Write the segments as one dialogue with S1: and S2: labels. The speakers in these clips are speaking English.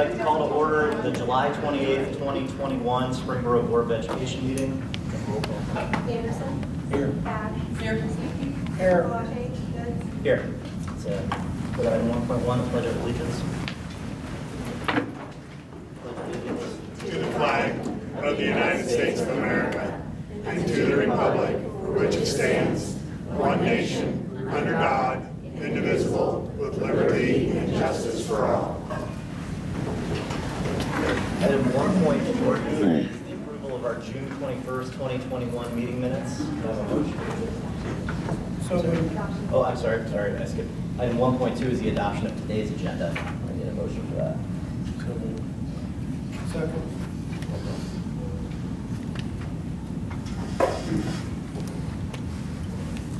S1: like to call to order the July 28th, 2021 Springboro Board of Education meeting. Roll call.
S2: Anderson.
S1: Here.
S2: Cash.
S3: Here.
S2: Stuckey.
S3: Here.
S2: Palage. Goods.
S1: Here. It's put item 1.1, the Pledge of Allegiance.
S4: To the flag of the United States of America and to the republic for which it stands, one nation, under God, indivisible, with liberty and justice for all.
S1: Item 1.4 is the approval of our June 21st, 2021 meeting minutes. Do I have a motion?
S3: So moved.
S1: Oh, I'm sorry, I skipped. Item 1.2 is the adoption of today's agenda. I need a motion for that.
S3: So moved. Second.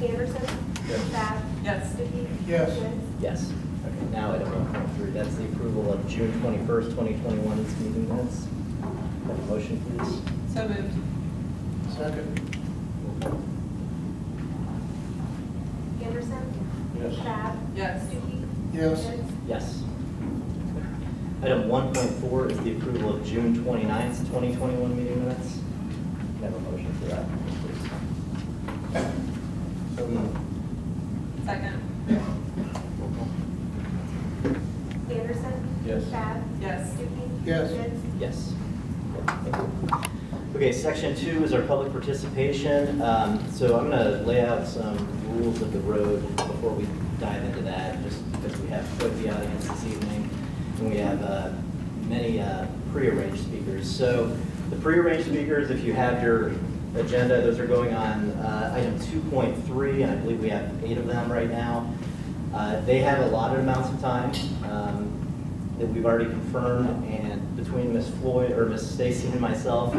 S2: Anderson.
S1: Yes.
S2: Cash.
S3: Yes.
S2: Stuckey.
S3: Yes.
S2: Goods.
S1: Yes. Okay, now item 1.3, that's the approval of June 21st, 2021 meeting minutes. Have a motion, please.
S3: So moved. Second.
S2: Anderson.
S3: Yes.
S2: Cash.
S3: Yes.
S2: Stuckey.
S3: Yes.
S2: Goods.
S1: Yes. Item 1.4 is the approval of June 29th, 2021 meeting minutes. Can I have a motion for that, please?
S3: So moved. Second.
S1: Roll call.
S2: Anderson.
S3: Yes.
S2: Cash.
S3: Yes.
S2: Stuckey.
S3: Yes.
S2: Goods.
S1: Yes. Thank you. Okay, section 2 is our public participation. So I'm going to lay out some rules of the road before we dive into that, just because we have quite the audience this evening, and we have many prearranged speakers. So the prearranged speakers, if you have your agenda, those are going on item 2.3, and I believe we have 8 of them right now. They have allotted amounts of time that we've already confirmed, and between Ms. Floyd or Ms. Stacy and myself,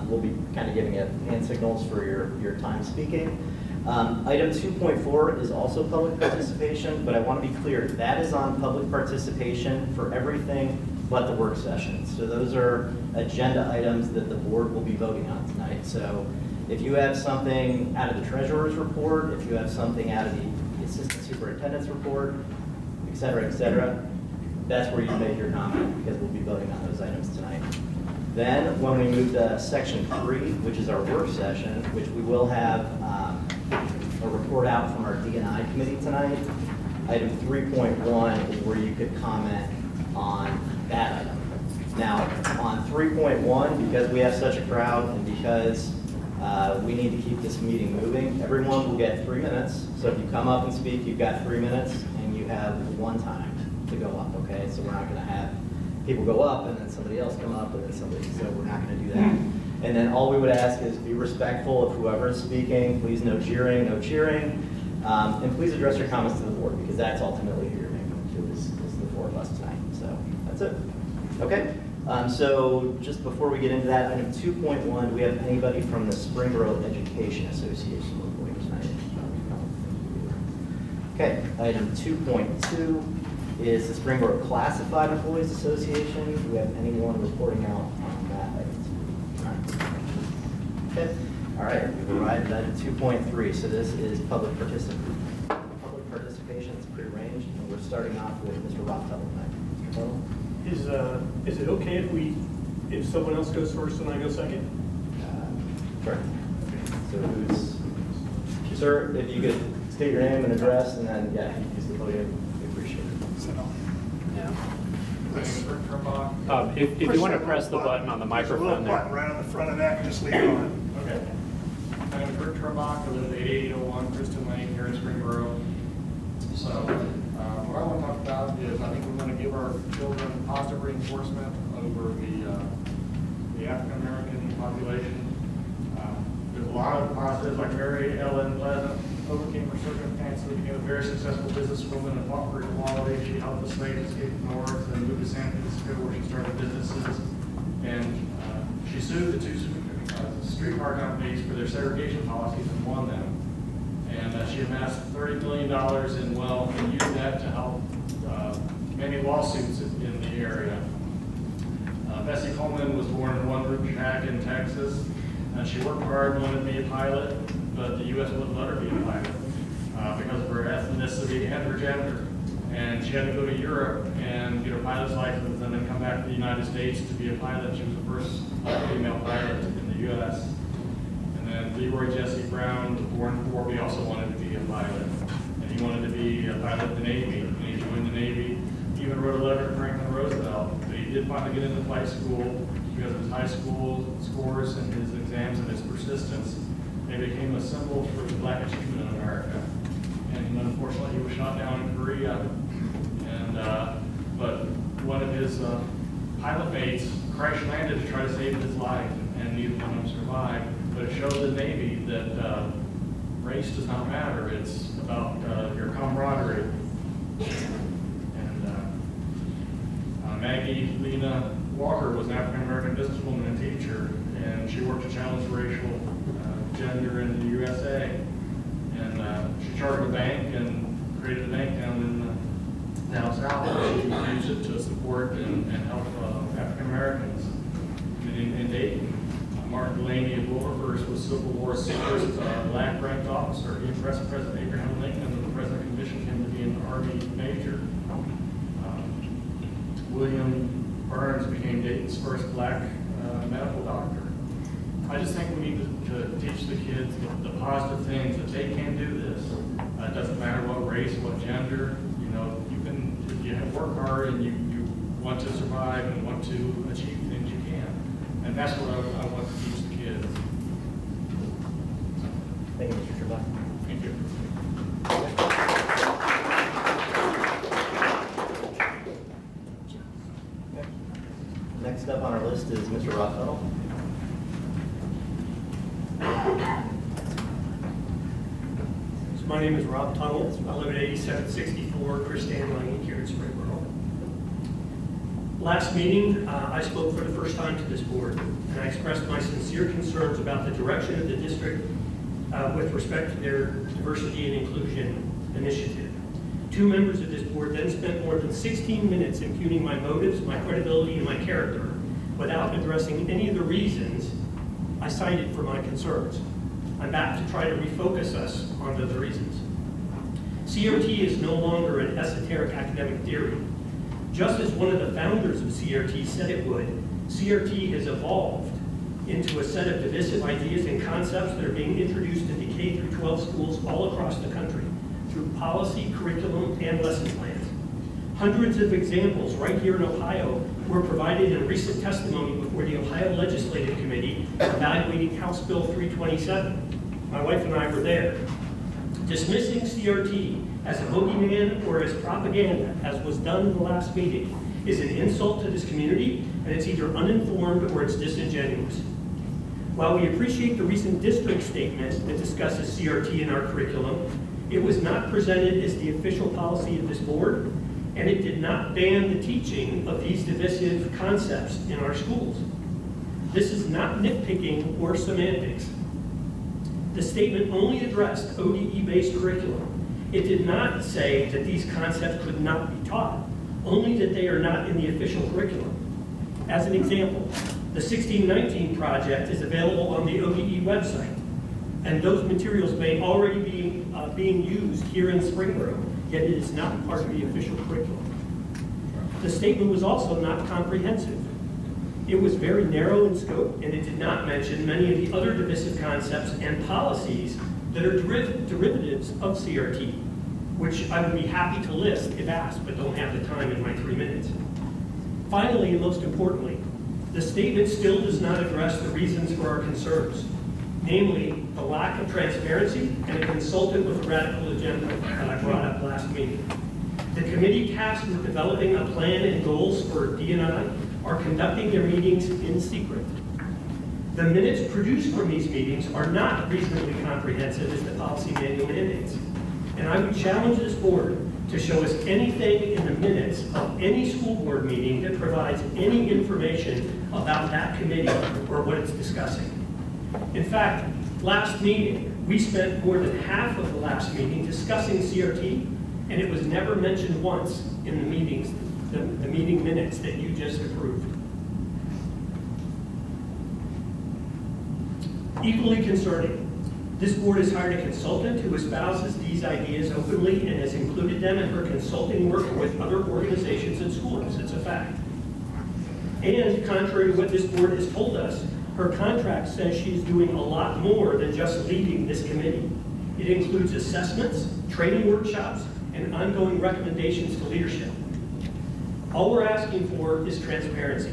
S1: we'll be kind of giving you hand signals for your time speaking. Item 2.4 is also public participation, but I want to be clear, that is on public participation for everything but the work session. So those are agenda items that the board will be voting on tonight. So if you have something out of the treasurer's report, if you have something out of the assistant superintendent's report, et cetera, that's where you make your comment, because we'll be voting on those items tonight. Then, when we move to section 3, which is our work session, which we will have a report out from our D&I committee tonight, item 3.1 is where you could comment on that item. Now, on 3.1, because we have such a crowd and because we need to keep this meeting moving, everyone will get 3 minutes. So if you come up and speak, you've got 3 minutes, and you have one time to go up, okay? So we're not gonna have people go up and then somebody else come up and then somebody, so we're not gonna do that. And then all we would ask is be respectful of whoever is speaking. Please no cheering, and please address your comments to the board, because that's ultimately who you're making to is the 4 of us tonight. So that's it. Okay, so just before we get into that, item 2.1, do we have anybody from the Springboro Education Association reporting tonight? Okay, item 2.2 is the Springboro Classified Employees Association. Do we have anyone reporting out on that item? Okay, all right, we've arrived at item 2.3. So this is public participation. It's prearranged, and we're starting off with Mr. Rothfeld tonight. Mr. Tuttle?
S5: Is it okay if someone else goes first and I go second?
S1: Sure. So who's, sir, if you could state your name and address, and then, yeah, you can use the podium, we appreciate it.
S6: If you want to press the button on the
S4: There's a
S6: microphone
S4: little button
S6: there.
S4: right on the front of that, and just leave it on.
S5: Okay. My name is Rick Turbach. I live at 8801 Kristen Lane here in Springboro. So what I want to talk about is I think we want to give our children positive reinforcement over the African American population. There's a lot of positives, like Mary Ellen Pleasant overcame her circumstances, became a very successful businesswoman and fought for equality. She helped the slaves escape north and moved to San Francisco, where she started businesses. And she sued the two streetcar companies for their segregation policies and won them. And she amassed $30 million in wealth and used that to help many lawsuits in the area. Bessie Coleman was born in One Root Shack in Texas. She worked hard, wanted to be a pilot, but the U.S. wouldn't let her be a pilot because of her ethnicity and her gender. And she had to go to Europe and get her pilot's license and then come back to the United States to be a pilot. She was the first female pilot in the U.S. And then Leroy Jesse Brown, born in Corby, also wanted to be a pilot. And he wanted to be a pilot in the Navy. And he joined the Navy. He even wrote a letter to Franklin Roosevelt. But he did finally get into flight school because of his high school scores and his exams and his persistence. They became a symbol for black achievement in America. And unfortunately, he was shot down in Korea. But one of his pilot mates crash landed to try to save his life, and neither one of them survived. But it showed the Navy that race does not matter. It's about your camaraderie. And Maggie Lena Walker was an African-American businesswoman and teacher, and she worked to challenge racial gender in the USA. And she chartered a bank and created a bank down south, and she used it to support and help African Americans. In Dayton, Martin Delaney of Wilberforce was Civil War's first black ranked officer. He impressed President Abraham Lincoln, and the president commissioned him to be an Army major. William Burns became Dayton's first black medical doctor. I just think we need to teach the kids the positive things, that they can do this. It doesn't matter what race, what gender. You know, you can, if you work hard and you want to survive and want to achieve things, you can. And that's what I want to teach the kids.
S1: Thank you, Mr. Trebek.
S5: Thank you.
S1: Next up on our list is Mr. Rob Tuttle.
S7: So my name is Rob Tuttle. I live at 8764 Christine Lane here in Springboro. Last meeting, I spoke for the first time to this board, and I expressed my sincere concerns about the direction of the district with respect to their diversity and inclusion initiative. Two members of this board then spent more than 16 minutes impugning my motives, my credibility, and my character without addressing any of the reasons I cited for my concerns. I'm back to try to refocus us onto the reasons. CRT is no longer an esoteric academic theory. Just as one of the founders of CRT said it would, CRT has evolved into a set of divisive ideas and concepts that are being introduced into K through 12 schools all across the country through policy, curriculum, and lesson plans. Hundreds of examples right here in Ohio were provided in recent testimony before the Ohio Legislative Committee evaluating House Bill 327. My wife and I were there. Dismissing CRT as a bogeyman or as propaganda, as was done in the last meeting, is an insult to this community, and it's either uninformed or it's disingenuous. While we appreciate the recent district statement that discusses CRT in our curriculum, it was not presented as the official policy of this board, and it did not ban the teaching of these divisive concepts in our schools. This is not nitpicking or semantics. The statement only addressed ODE-based curriculum. It did not say that these concepts could not be taught, only that they are not in the official curriculum. As an example, the 1619 project is available on the ODE website, and those materials may already be being used here in Springboro, yet it is not part of the official curriculum. The statement was also not comprehensive. It was very narrow in scope, and it did not mention many of the other divisive concepts and policies that are derivatives of CRT, which I would be happy to list if asked, but don't have the time in my 3 minutes. Finally, and most importantly, the statement still does not address the reasons for our concerns, namely the lack of transparency and a consultant with a radical agenda that I brought up last meeting. The committee tasked with developing a plan and goals for D&I are conducting their meetings in secret. The minutes produced from these meetings are not reasonably comprehensive as the policy manual mandates. And I would challenge this board to show us anything in the minutes of any school board meeting that provides any information about that committee or what it's discussing. In fact, last meeting, we spent more than half of the last meeting discussing CRT, and it was never mentioned once in the meetings, the meeting minutes that you just approved. Equally concerning, This board has hired a consultant who espouses these ideas openly and has included them in her consulting work with other organizations and schools. It's a fact. And contrary to what this board has told us, her contract says she's doing a lot more than just leading this committee. It includes assessments, training workshops, and ongoing recommendations to leadership. All we're asking for is transparency.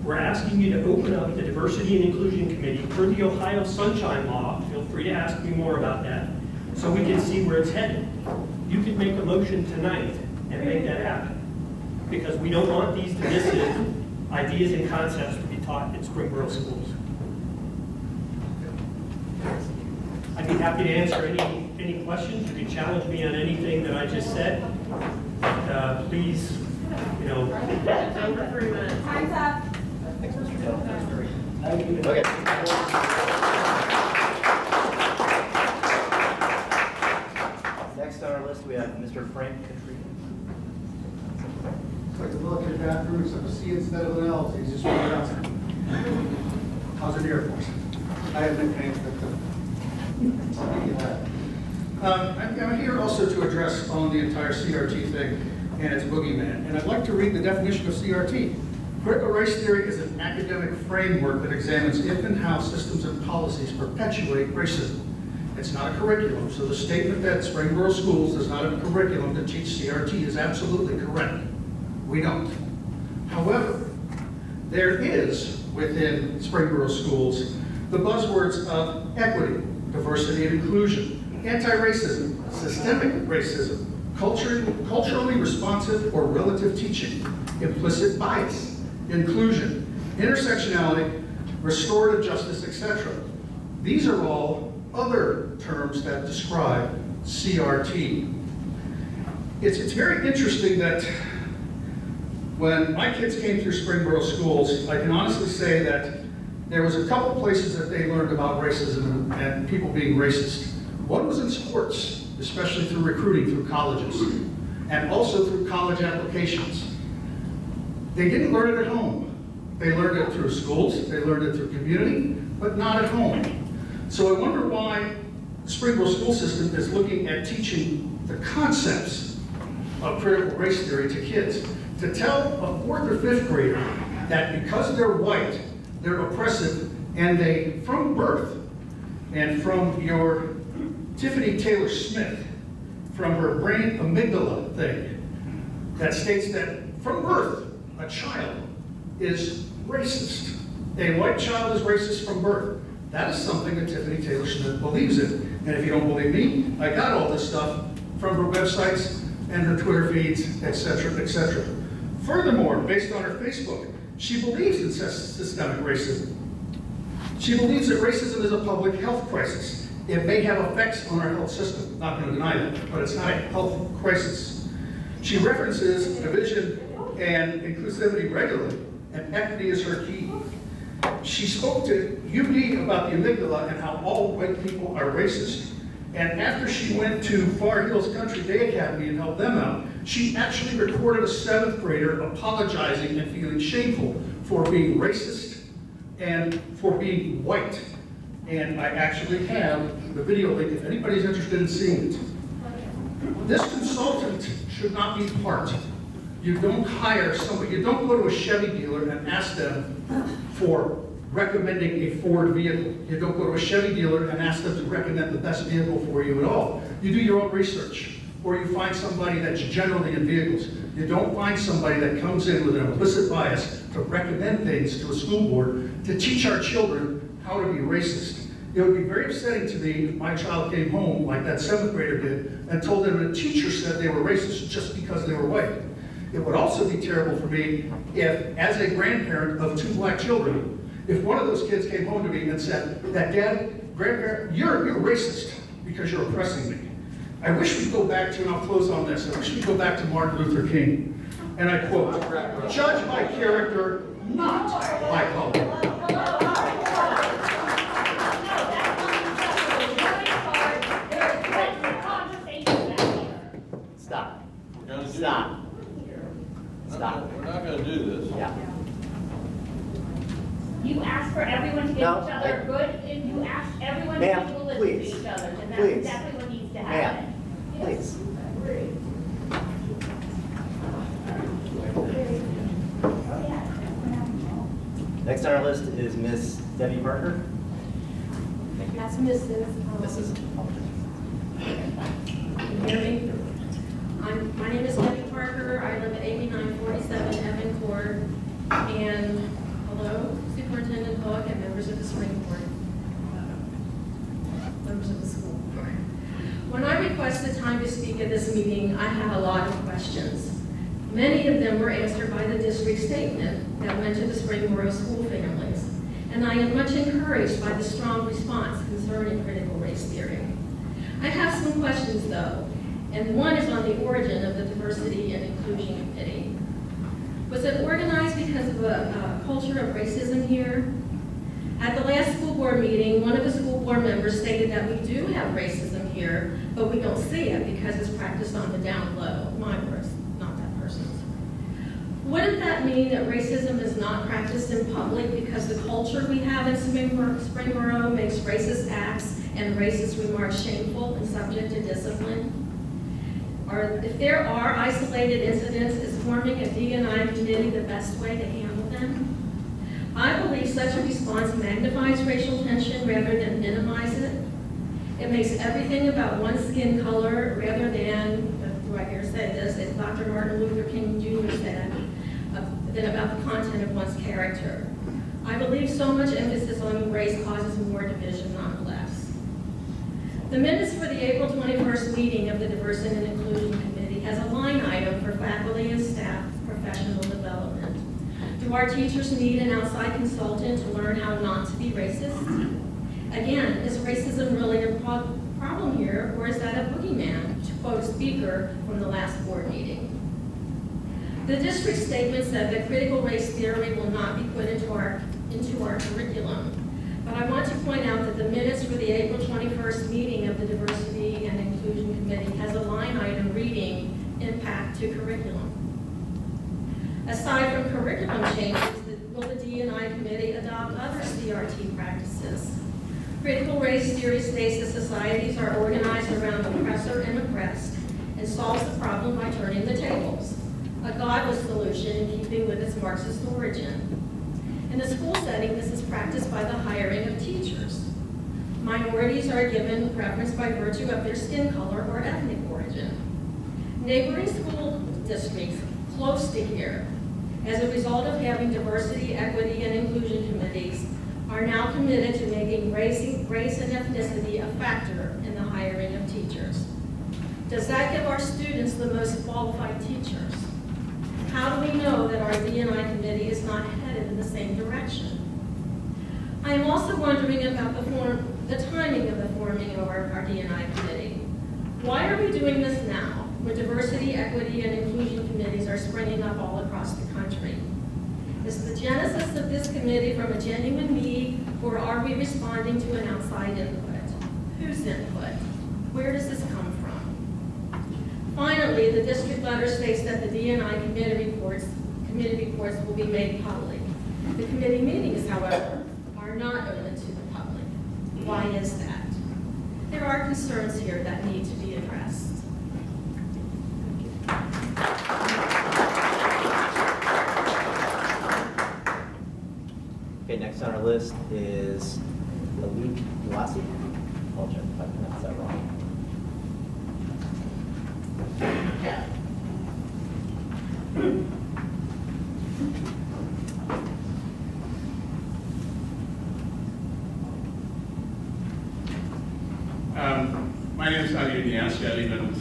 S7: We're asking you to open up the Diversity and Inclusion Committee per the Ohio Sunshine Law. Feel free to ask me more about that, so we can see where it's headed. You can make a motion tonight and make that happen, because we don't want these divisive ideas and concepts to be taught in Springboro schools. I'd be happy to answer any questions. You can challenge me on anything that I just said. Please,
S3: It's over 3 minutes.
S2: Time's up.
S1: Thanks, Mr. Hill. Okay. Next on our list, we have Mr. Frank Katrina.
S8: It's like the military bathroom, except a C instead of an L, so he's just running around. How's it Air Force? I have nicknames that I'm here also to address on the entire CRT thing and its boogeyman. And I'd like to read the definition of CRT. Critical race theory is an academic framework that examines if and how systems and policies perpetuate racism. It's not a curriculum, so the statement that Springboro Schools does not have a curriculum to teach CRT is absolutely correct. We don't. However, there is within Springboro Schools the buzzwords of equity, diversity and inclusion, anti-racism, systemic racism, culturally responsive or relative teaching, implicit bias, inclusion, intersectionality, restorative justice, etc. These are all other terms that describe CRT. It's very interesting that when my kids came through Springboro schools, I can honestly say that there was a couple places that they learned about racism and people being racist. One was in sports, especially through recruiting through colleges, and also through college applications. They didn't learn it at home. They learned it through schools, they learned it through community, but not at home. So I wonder why the Springboro school system is looking at teaching the concepts of critical race theory to kids. To tell a 4th or 5th grader that because they're white, they're oppressive, and they, from birth, and from your Tiffany Taylor Smith, from her brain amygdala thing, that states that from birth, a child is racist. A white child is racist from birth. That is something that Tiffany Taylor Smith believes in. And if you don't believe me, I got all this stuff from her websites and her Twitter feeds, etc., etc. Furthermore, based on her Facebook, she believes in systemic racism. She believes that racism is a public health crisis. It may have effects on our health system, not going to deny that, but it's not a health crisis. She references division and inclusivity regularly, and equity is her key. She spoke to UD about the amygdala and how all white people are racist. And after she went to Far Hills Country Day Academy and helped them out, she actually recorded a 7th grader apologizing and feeling shameful for being racist and for being white. And I actually have the video link if anybody's interested in seeing it. This consultant should not be part. You don't hire somebody, you don't go to a Chevy dealer and ask them for recommending a Ford vehicle. You don't go to a Chevy dealer and ask them to recommend the best vehicle for you at all. You do your own research, or you find somebody that's generally in vehicles. You don't find somebody that comes in with an implicit bias to recommend things to a school board to teach our children how to be racist. It would be very upsetting to me if my child came home, like that 7th grader did, and told them a teacher said they were racist just because they were white. It would also be terrible for me if, as a grandparent of 2 black children, if one of those kids came home to me and said, that Dad, grandparent, you're racist because you're oppressing me. I wish we'd go back to, and I'll close on this, I wish we'd go back to Martin Luther King. And I quote, judge by character, not by color.
S1: Stop.
S9: We're gonna do
S1: Stop.
S9: it.
S1: Stop.
S9: We're not gonna do this.
S1: Yeah.
S9: You asked for everyone to give
S1: No,
S9: each other
S1: I-
S9: good, and you asked everyone to
S1: Ma'am,
S9: be able to listen
S1: please.
S9: to each other, and that's
S1: Please.
S9: exactly what needs to
S1: Ma'am,
S9: happen.
S1: please. Next on our list is Miss Debbie Parker. Thank you.
S2: That's Mrs.
S1: Mrs.
S2: Can you hear me? My name is Debbie Parker. I live at 8947 Evan Court. And hello, Superintendent Hook and members of the Springboard. Members of the school board. When I requested time to speak at this meeting, I had a lot of questions. Many of them were answered by the district statement that went to the Springboro school families. And I am much encouraged by the strong response concerning critical race theory. I have some questions though, and one is on the origin of the Diversity and Inclusion Committee. Was it organized because of a culture of racism here? At the last school board meeting, one of the school board members stated that we do have racism here, but we don't see it because it's practiced on the down low. My words, not that person's. Wouldn't that mean that racism is not practiced in public because the culture we have in Springboro makes racist acts and racist remarks shameful and subject to discipline? Or if there are isolated incidents, is forming a D&I committee the best way to handle them? I believe such a response magnifies racial tension rather than minimize it. It makes everything about one's skin color rather than, do I hear say this, as Dr. Martin Luther King Jr. said, than about the content of one's character. I believe so much emphasis on race causes more division, not less. The minutes for the April 21st meeting of the Diversity and Inclusion Committee has a line item for faculty and staff professional development. Do our teachers need an outside consultant to learn how not to be racist? Again, is racism really a problem here, or is that a boogeyman, to quote a speaker from the last board meeting? The district statement said that critical race theory will not be put into our curriculum. But I want to point out that the minutes for the April 21st meeting of the Diversity and Inclusion Committee has a line item reading impact to curriculum. Aside from curriculum changes, will the D&I committee adopt other CRT practices? Critical race theory states that societies are organized around oppressor and oppressed and solves the problem by turning the tables. A godless solution in keeping with its Marxist origin. In the school setting, this is practiced by the hiring of teachers. Minorities are given preference by virtue of their skin color or ethnic origin. Neighboring school districts close to here, as a result of having diversity, equity, and inclusion committees, are now committed to making race and ethnicity a factor in the hiring of teachers. Does that give our students the most qualified teachers? How do we know that our D&I committee is not headed in the same direction? I am also wondering about the timing of the forming of our D&I committee. Why are we doing this now, when diversity, equity, and inclusion committees are springing up all across the country? Is the genesis of this committee from a genuine need, or are we responding to an outside input? Whose input? Where does this come from? Finally, the district letter states that the D&I committee reports will be made public. The committee meetings, however, are not open to the public. Why is that? There are concerns here that need to be addressed.
S1: Okay, next on our list is Aluk Uwasi. Apologize if I pronounced that wrong.
S10: My name is Ali Niasi. I live in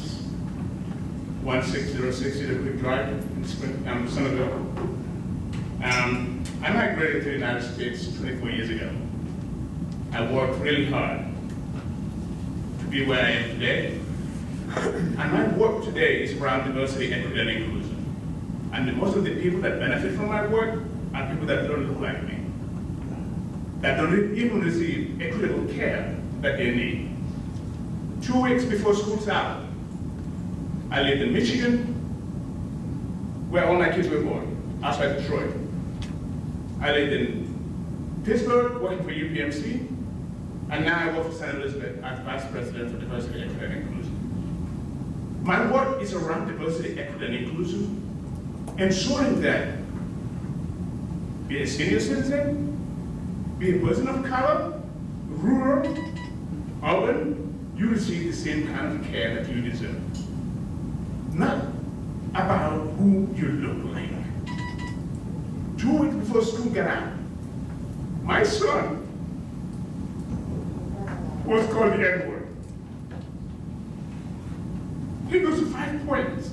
S10: 16060 The Quick Drive in Somerville. I migrated to the United States 24 years ago. I worked really hard to be where I am today. And my work today is around diversity, equity, and inclusion. And most of the people that benefit from my work are people that don't look like me, that don't even receive equitable care that they need. 2 weeks before school started, I lived in Michigan, where all my kids were born, outside Detroit. I lived in Pittsburgh, working for UPMC, and now I work for St. Elizabeth as Vice President for Diversity, Equity, and Inclusion. My work is around diversity, equity, and inclusion, ensuring that be a senior citizen, be a person of color, rural, urban, you receive the same kind of care that you deserve. Not about who you look like. 2 weeks before school got out, my son was called the N-word. He goes to 5 points.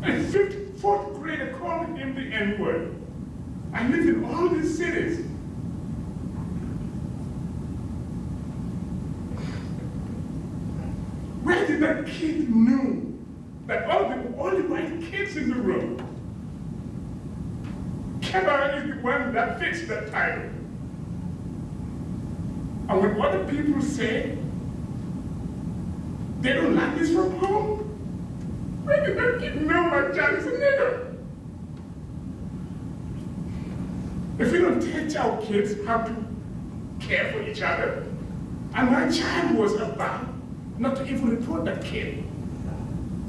S10: And 4th grader called him the N-word. I live in all these cities. Where did that kid know that all the white kids in the room, Kemba is the one that fixed that title. And when other people say they don't like this from home, where did that kid know my child is a nigger? If we don't teach our kids how to care for each other, and my child was about not to even report that kid.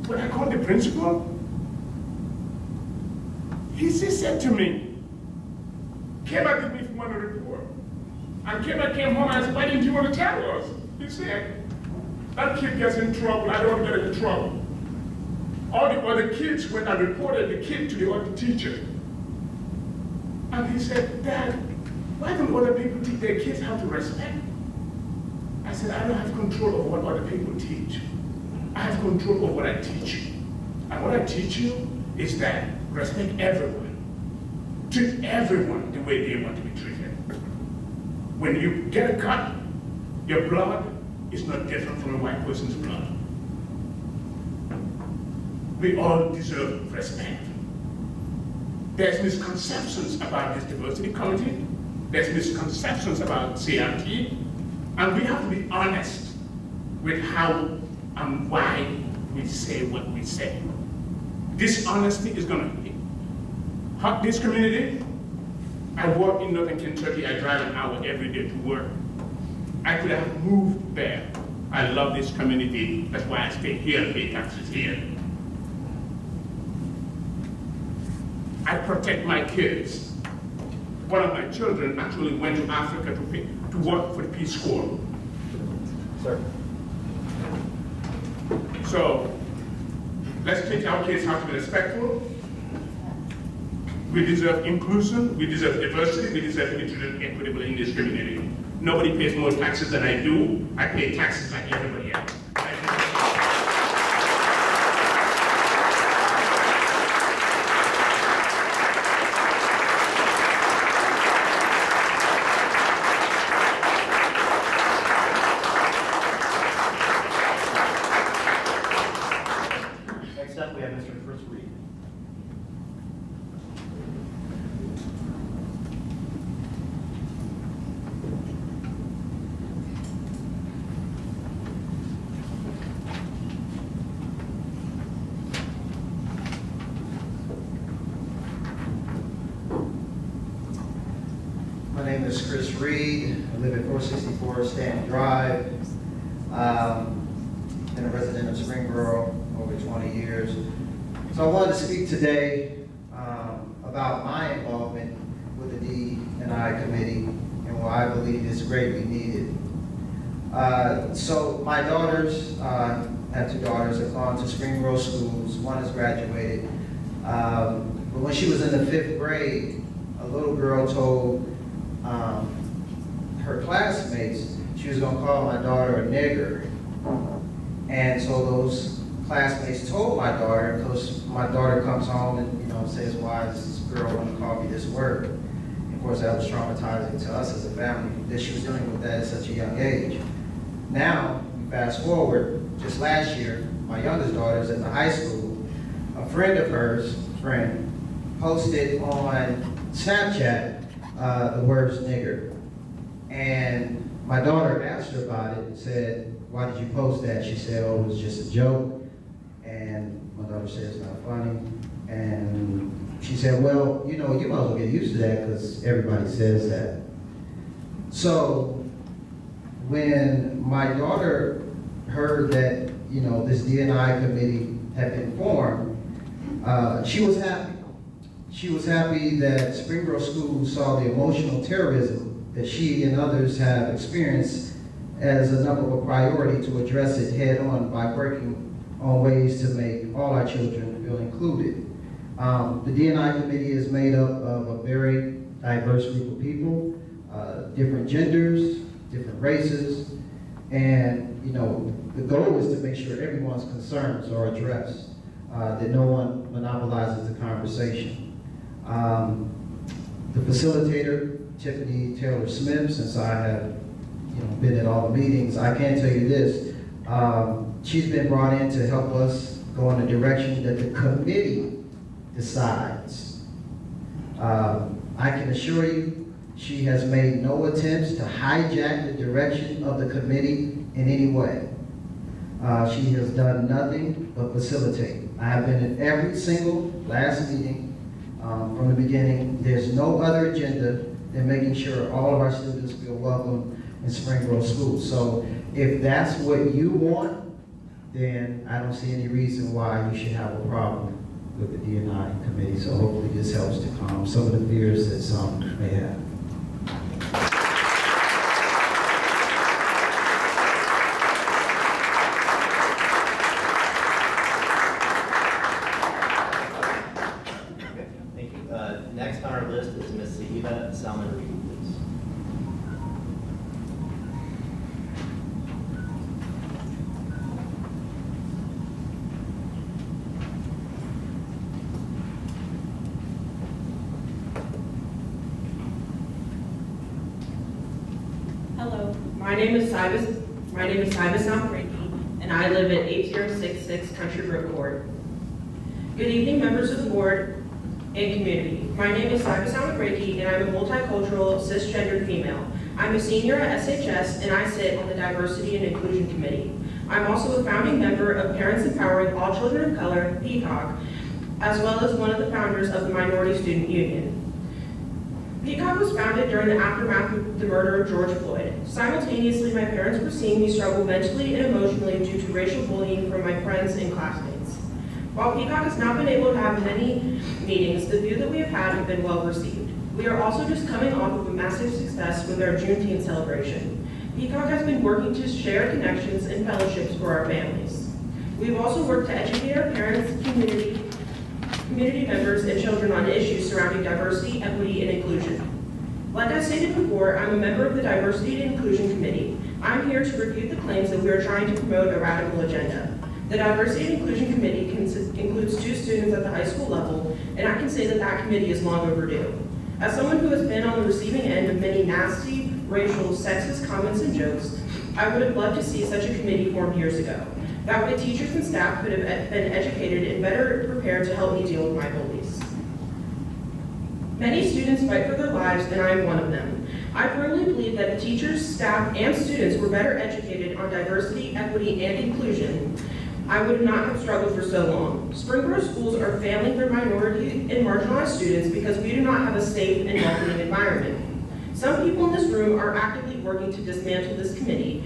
S10: When I called the principal, he said to me, Kemba didn't even want to report. And Kemba came home and I said, why didn't you want to tell us? He said, that kid gets in trouble, I don't want to get in trouble. All the other kids, when I reported the kid to the other teacher, and he said, Dad, why don't other people teach their kids how to respect? I said, I don't have control over what other people teach. I have control over what I teach you. And what I teach you is that respect everyone. Treat everyone the way they want to be treated. When you get a cut, your blood is not different from a white person's blood. We all deserve respect. There's misconceptions about this diversity committee. There's misconceptions about CRT. And we have to be honest with how and why we say what we say. This honesty is going to hurt this community. I work in Northern Kentucky. I drive an hour every day to work. I could have moved there. I love this community. That's why I stay here, pay taxes here. I protect my kids. One of my children actually went to Africa to work for the Peace Corps.
S1: Sir.
S10: So let's teach our kids how to be respectful. We deserve inclusion, we deserve diversity, we deserve to be treated equitably in this community. Nobody pays more taxes than I do. I pay taxes like everybody else.
S1: Next up, we have Mr. Chris Reed.
S11: My name is Chris Reed. I live at 464 Stanton Drive. Been a resident of Springboro over 20 years. So I wanted to speak today about my involvement with the D&I committee and why I believe it's greatly needed. So my daughters, I have 2 daughters, have gone to Springboro schools. One has graduated. But when she was in the 5th grade, a little girl told her classmates she was going to call my daughter a nigger. And so those classmates told my daughter, because my daughter comes home and says, why is this girl going to call me this word? And of course, that was traumatizing to us as a family, that she was dealing with that at such a young age. Now, fast forward, just last year, my youngest daughter is in the high school. A friend of hers, posted on Snapchat the words nigger. And my daughter asked her about it and said, why did you post that? She said, it was just a joke. And my daughter said, it's not funny. And she said, well, you know, you might as well get used to that because everybody says that. So when my daughter heard that, you know, this D&I committee had been formed, she was happy. She was happy that Springboro schools saw the emotional terrorism that she and others have experienced as enough of a priority to address it head on by working on ways to make all our children feel included. The D&I committee is made up of a very diverse group of people, different genders, different races, and you know, the goal is to make sure everyone's concerns are addressed, that no one monopolizes the conversation. The facilitator, Tiffany Taylor-Smith, since I have been at all the meetings, I can tell you this, she's been brought in to help us go in the direction that the committee decides. I can assure you, she has made no attempts to hijack the direction of the committee in any way. She has done nothing but facilitate. I have been at every single last meeting from the beginning. There's no other agenda than making sure all of our students feel welcome in Springboro School. So if that's what you want, then I don't see any reason why you should have a problem with the D&I committee. So hopefully this helps to calm some of the fears that some may have.
S1: Thank you. Next on our list is Ms. Sahiba Salman-Reed, please.
S3: Hello, my name is Sahiba Salman-Reed, and I live at 8066 Country Road Court. Good evening, members of the board and community. My name is Sahiba Salman-Reed, and I'm a multicultural cisgendered female. I'm a senior at SHS, and I sit on the Diversity and Inclusion Committee. I'm also a founding member of Parents Empowering All Children of Color, PEACOCK, as well as one of the founders of the Minority Student Union. PEACOCK was founded during the aftermath of the murder of George Floyd. Simultaneously, my parents were seeing me struggle mentally and emotionally due to racial bullying from my friends and classmates. While PEACOCK has not been able to have many meetings, the few that we have had have been well received. We are also just coming off of a massive success with our Juneteenth celebration. PEACOCK has been working to share connections and fellowships for our families. We've also worked to educate our parents, community members, and children on issues surrounding diversity, equity, and inclusion. Like I stated before, I'm a member of the Diversity and Inclusion Committee. I'm here to refute the claims that we are trying to promote a radical agenda. The Diversity and Inclusion Committee includes 2 students at the high school level, and I can say that that committee is long overdue. As someone who has been on the receiving end of many nasty, racial, sexist comments and jokes, I would have loved to see such a committee formed years ago. That way teachers and staff could have been educated and better prepared to help me deal with my bullies. Many students fight for their lives, and I am one of them. I firmly believe that if teachers, staff, and students were better educated on diversity, equity, and inclusion, I would not have struggled for so long. Springboro schools are failing their minority and marginalized students because we do not have a safe and welcoming environment. Some people in this room are actively working to dismantle this committee,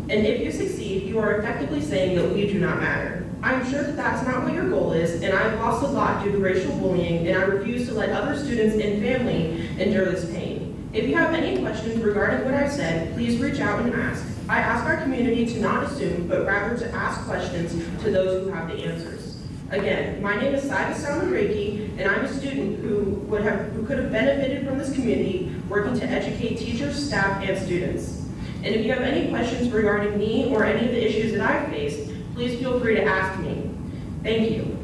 S3: and if you succeed, you are effectively saying that we do not matter. I am sure that that's not what your goal is, and I have lost a lot due to racial bullying, and I refuse to let other students and family endure this pain. If you have any questions regarding what I've said, please reach out and ask. I ask our community to not assume, but rather to ask questions to those who have the answers. Again, my name is Sahiba Salman-Reed, and I'm a student who could have benefited from this community working to educate teachers, staff, and students. And if you have any questions regarding me or any of the issues that I've faced, please feel free to ask me. Thank you.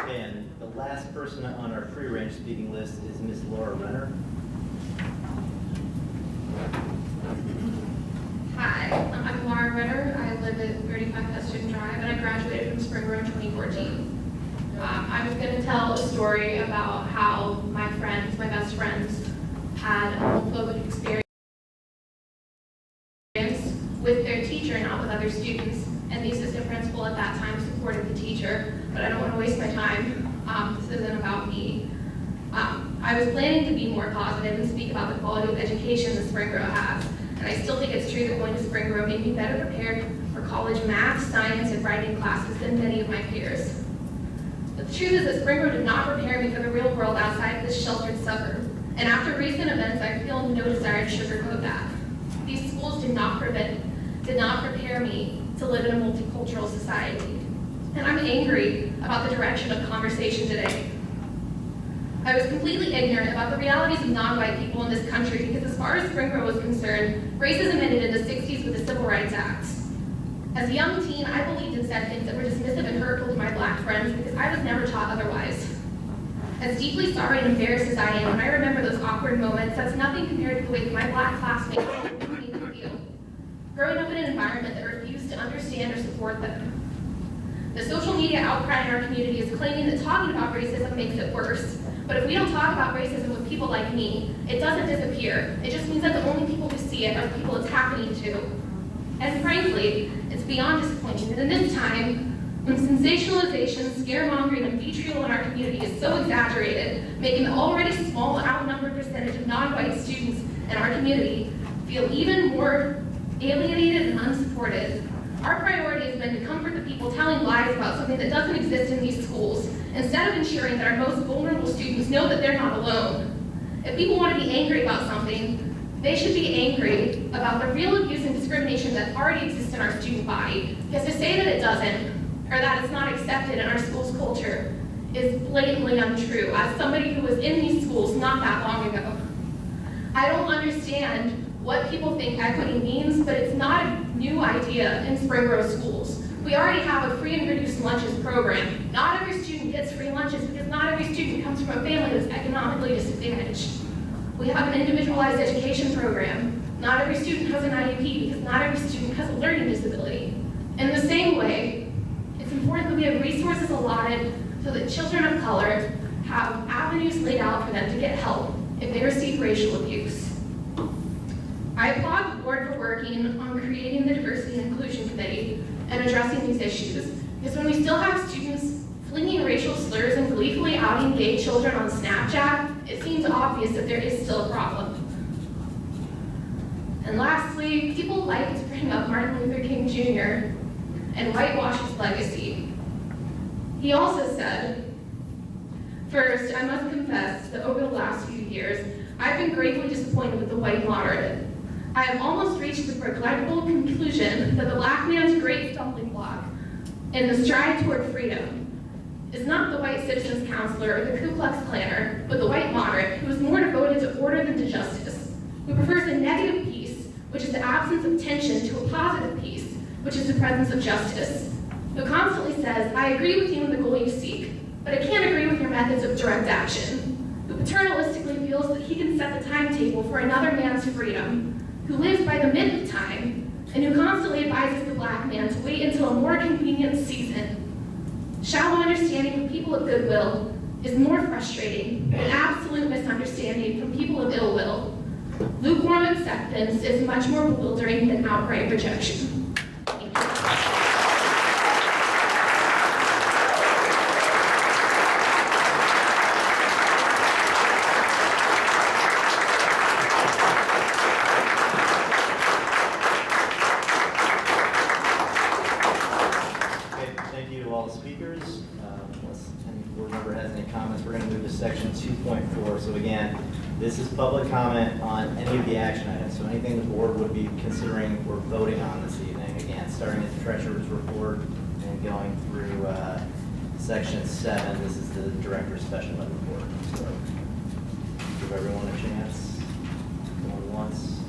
S1: And the last person on our prearranged speaking list is Ms. Laura Renner.
S12: Hi, I'm Laura Ritter. I live at 35 Heston Drive, and I graduated from Springboro in 2014. I I was going to tell a story about how my friends, my best friends, had a homophobic experience with their teacher, not with other students. And the assistant principal at that time supported the teacher, but I don't want to waste my time. This isn't about me. I was planning to be more positive and speak about the quality of education that Springboro has. And I still think it's true that going to Springboro made me better prepared for college math, science, and writing classes than many of my peers. But the truth is that Springboro did not prepare me for the real world outside this sheltered suburb. And after recent events, I feel no desire to sugarcoat that. These schools did not prepare me to live in a multicultural society. And I'm angry about the direction of conversation today. I was completely ignorant about the realities of non-white people in this country because as far as Springboro was concerned, racism ended in the 60s with the Civil Rights Act. As a young teen, I believed and said things that were dismissive and hurtful to my black friends because I was never taught otherwise. As deeply sorry and embarrassed as I am, when I remember those awkward moments, that's nothing compared to the way that my black classmates made me feel. Growing up in an environment that refused to understand or support them. The social media outcry in our community is claiming that talking about racism makes it worse. But if we don't talk about racism with people like me, it doesn't disappear. It just means that the only people who see it are the people it's happening to. And frankly, it's beyond disappointing that in this time, when sensationalization, scaremongering, and vitriol in our community is so exaggerated, making the already small outnumbered percentage of non-white students in our community feel even more alienated and unsupported, our priority has been to comfort the people telling lies about something that doesn't exist in these schools, instead of ensuring that our most vulnerable students know that they're not alone. If people want to be angry about something, they should be angry about the real abuse and discrimination that already exists in our student body. Because to say that it doesn't, or that it's not accepted in our school's culture, is blatantly untrue, as somebody who was in these schools not that long ago. I don't understand what people think equity means, but it's not a new idea in Springboro schools. We already have a free and reduced lunches program. Not every student gets free lunches because not every student comes from a family that's economically disadvantaged. We have an individualized education program. Not every student has an IEP because not every student has a learning disability. In the same way, it's important that we have resources allotted so that children of color have avenues laid out for them to get help if they receive racial abuse. I applaud the board for working on creating the Diversity and Inclusion Committee and addressing these issues, because when we still have students flinging racial slurs and gleefully outing gay children on Snapchat, it seems obvious that there is still a problem. And lastly, people like to bring up Martin Luther King Jr. and whitewash his legacy. He also said, "First, I must confess that over the last few years, I've been greatly disappointed with the white moderate. I have almost reached the regrettable conclusion that the black man's great stumbling block in the stride toward freedom is not the white citizens counselor or the Ku Klux Klanner, but the white moderate who is more devoted to order than to justice, who prefers a negative peace, which is the absence of tension, to a positive peace, which is the presence of justice, who constantly says, I agree with you in the goal you seek, but I can't agree with your methods of direct action, who paternalistically feels that he can set the timetable for another man's freedom, who lives by the myth of time, and who constantly advises the black man to wait until a more convenient season. Shallow understanding from people of goodwill is more frustrating than absolute misunderstanding from people of ill will. Lukewarm acceptance is much more bewildering than outright rejection." Thank you.
S1: Thank you to all the speakers. Unless any board member has any comments, we're going to move to section 2.4. So again, this is public comment on any of the action items. So anything the board would be considering or voting on this evening. Again, starting at the treasurer's report and going through section 7. This is the director's special ed report. So give everyone a chance. Going once,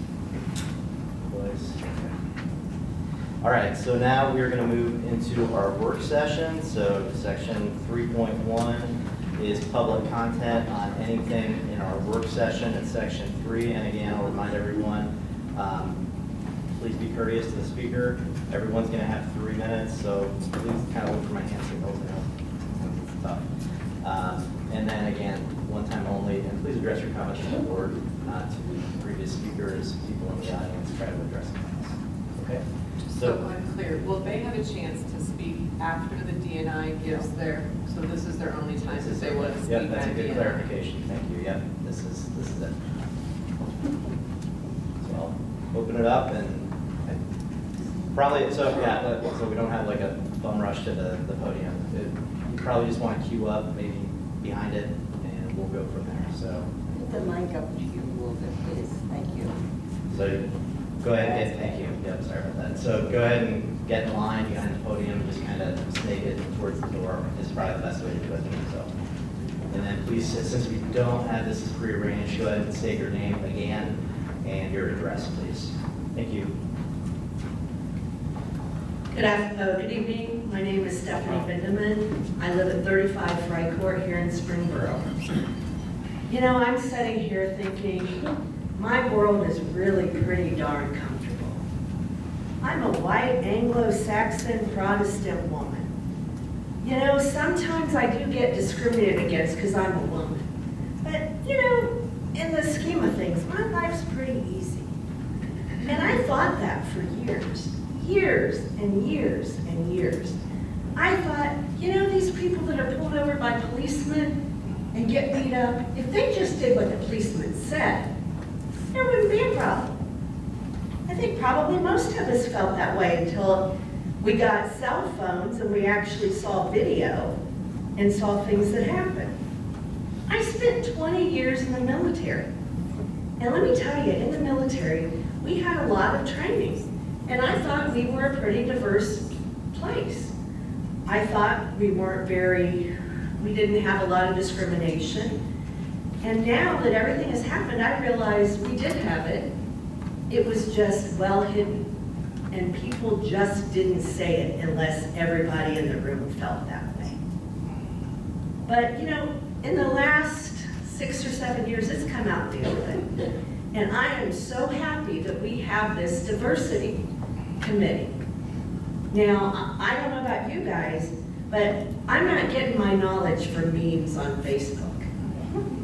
S1: twice. All right, so now we're going to move into our work session. So section 3.1 is public content on anything in our work session at section 3. And again, I'll remind everyone, please be courteous to the speaker. Everyone's going to have 3 minutes, so please kind of look for my hand signals. It's tough. one time only, and please address your comments to the board, not to previous speakers, people in the audience, try to address the class. Okay?
S13: Just so I'm clear, will they have a chance to speak after the DNI gives their, so this is their only time that they want to speak?
S1: Yep, that's a
S13: at
S1: good
S13: DNI?
S1: clarification, thank you, yep, this is it. So I'll open it up and probably, so yeah, so we don't have like a bum rush to the podium. You probably just want to queue up, maybe behind it, and we'll go from there, so.
S14: Put the mic up to you a little bit, please. Thank you.
S1: So go ahead, thank you, yep, sorry about that. So go ahead and get in line behind the podium, just kind of snake it towards the door is probably the best way to do it, so. And then please, since we don't have this prearranged, go ahead and state your name again and your address, please. Thank you.
S15: Good evening. My name is Stephanie Bindeman. I live at 35 Fry Court here in Springboro. You know, I'm sitting here thinking, my world is really pretty darn comfortable. I'm a white Anglo-Saxon Protestant woman. You know, sometimes I do get discriminated against because I'm a woman. But, you know, in the scheme of things, my life's pretty easy. And I thought that for years. Years and years and years. I thought, you know, these people that are pulled over by policemen and get beat up, if they just did what the policeman said, there wouldn't be a problem. I think probably most of us felt that way until we got cell phones and we actually saw video and saw things that happened. I spent 20 years in the military. And let me tell you, in the military, we had a lot of training. And I thought we were a pretty diverse place. I thought we didn't have a lot of discrimination. And now that everything has happened, I realize we did have it. It was just well hidden. And people just didn't say it unless everybody in the room felt that way. But, you know, in the last 6 or 7 years, it's come out the open. And I am so happy that we have this diversity committee. Now, I don't know about you guys, but I'm not getting my knowledge from memes on Facebook.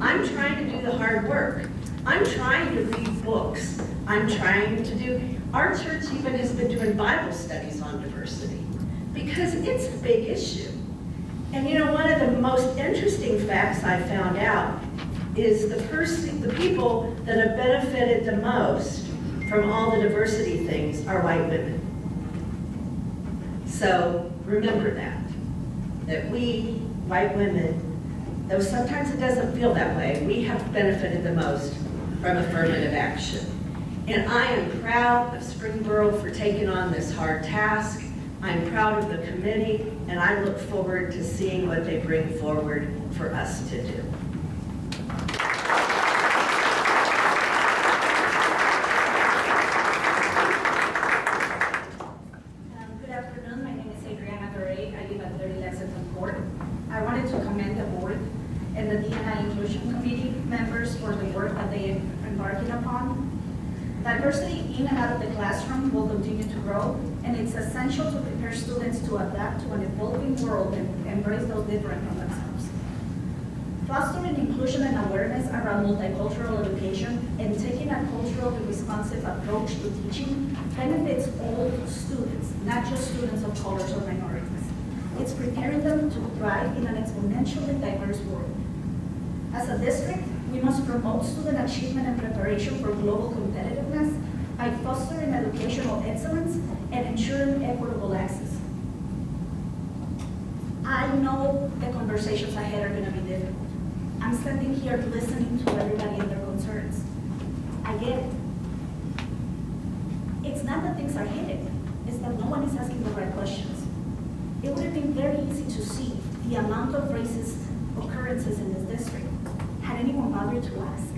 S15: I'm trying to do the hard work. I'm trying to read books. I'm trying to do, our church even has been doing Bible studies on diversity because it's a big issue. And you know, one of the most interesting facts I found out is the people that have benefited the most from all the diversity things are white women. So remember that we, white women, though sometimes it doesn't feel that way, we have benefited the most from affirmative action. And I am proud of Springboro for taking on this hard task. I'm proud of the committee, and I look forward to seeing what they bring forward for us to do.
S9: Good afternoon. My name is Adriana Garay. I live at 30 Lexington Court. I wanted to commend the board and the DNI Inclusion Committee members for the work that they are embarking upon. Diversity in and out of the classroom will continue to grow, and it's essential to prepare students to adapt to an evolving world and embrace those different from themselves. Fostering inclusion and awareness around multicultural education and taking a culturally responsive approach to teaching benefits all students, not just students of colors or minorities. It's preparing them to thrive in an exponentially diverse world. As a district, we must promote student achievement and preparation for global competitiveness by fostering educational excellence and ensuring equitable access. I know the conversations ahead are going to be difficult. I'm standing here listening to everybody and their concerns. I get it. It's not that things are hidden, it's that no one is asking the right questions. It would have been very easy to see the amount of racist occurrences in this district had anyone bothered to ask.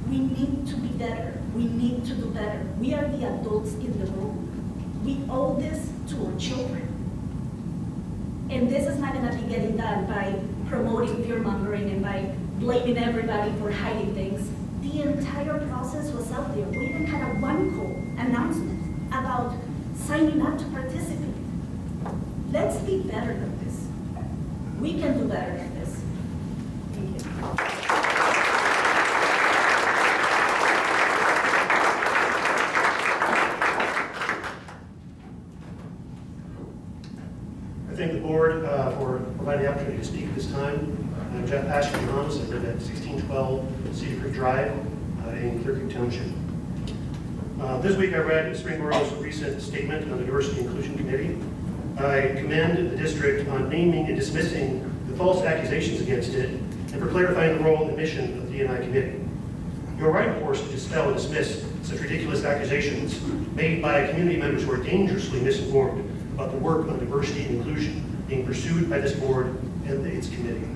S9: We need to be better. We need to do better. We are the adults in the room. We owe this to our children. And this is not going to be getting done by promoting fear-mongering and by blaming everybody for hiding things. The entire process was out there. We even had a one-call announcement about signing up to participate. Let's be better than this. We can do better than this. Thank you.
S16: providing the opportunity to speak at this time. I'm Jeff Patrick Johannes. I live at 1612 Cedar Creek Drive in Clear Creek Township. This week I read Springboro's recent statement on the Diversity and Inclusion Committee. I commend the district on naming and dismissing the false accusations against it and for clarifying the role and mission of the D&I committee. You're right, of course, to dispel and dismiss such ridiculous accusations made by community members who are dangerously misinformed about the work on diversity and inclusion being pursued by this board and its committee.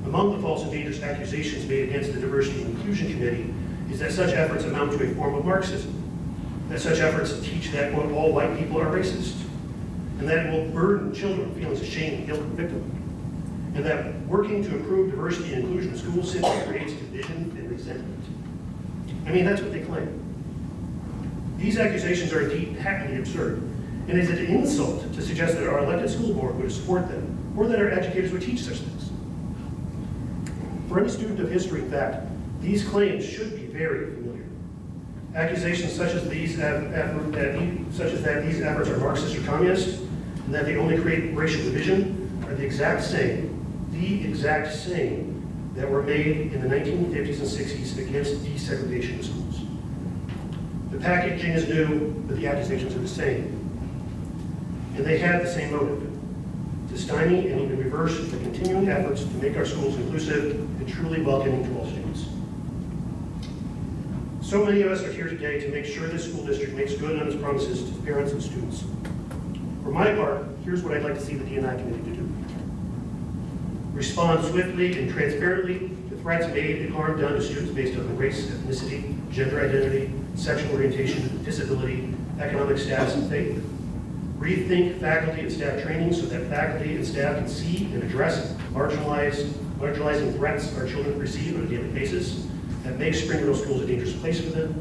S16: Among the false and dangerous accusations made against the Diversity and Inclusion Committee is that such efforts amount to a form of Marxism, that such efforts teach that, quote, all white people are racist, and that it will burden children with feelings of shame, guilt, and victimhood, and that working to improve diversity and inclusion in schools simply creates division and resentment. I mean, that's what they claim. These accusations are indeed patently absurd, and it is an insult to suggest that our elected school board would support them, or that our educators would teach such things. For any student of history, in fact, these claims should be very familiar. Accusations such as these that these efforts are Marxist or communist, and that they only create racial division, are the exact same that were made in the 1950s and 60s against desegregation of schools. The packaging is new, but the accusations are the same. And they have the same motive: to stymie and even reverse the continuing efforts to make our schools inclusive and truly welcoming to all students. So many of us are here today to make sure this school district makes good on its promises to parents and students. For my part, here's what I'd like to see the D&I committee to do. Respond swiftly and transparently to threats made and harm done to students based on race, ethnicity, gender identity, sexual orientation, disability, economic status, and faith. Rethink faculty and staff training so that faculty and staff can see and address marginalizing threats our children receive on a daily basis that makes Springboro schools a dangerous place for them.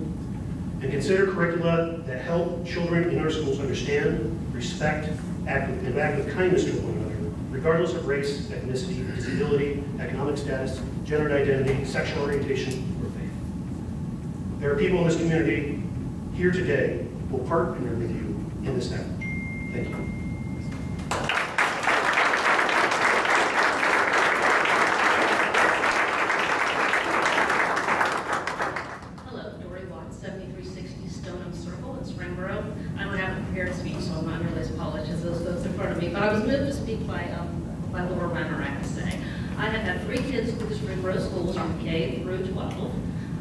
S16: And consider curricula that help children in our schools understand, respect, and act with kindness to one another, regardless of race, ethnicity, disability, economic status, gender identity, sexual orientation, or faith. There are people in this community here today who will partner with you in this effort. Thank you.
S2: Hello, Dory Watts, 7360 Stoneham Circle in Springboro. I don't have a prepared speech, so I'm not nearly as polished as those in front of me, but I was moved to speak by Laura Renner, I have to say. I have had 3 kids through the Springboro schools from K through 12.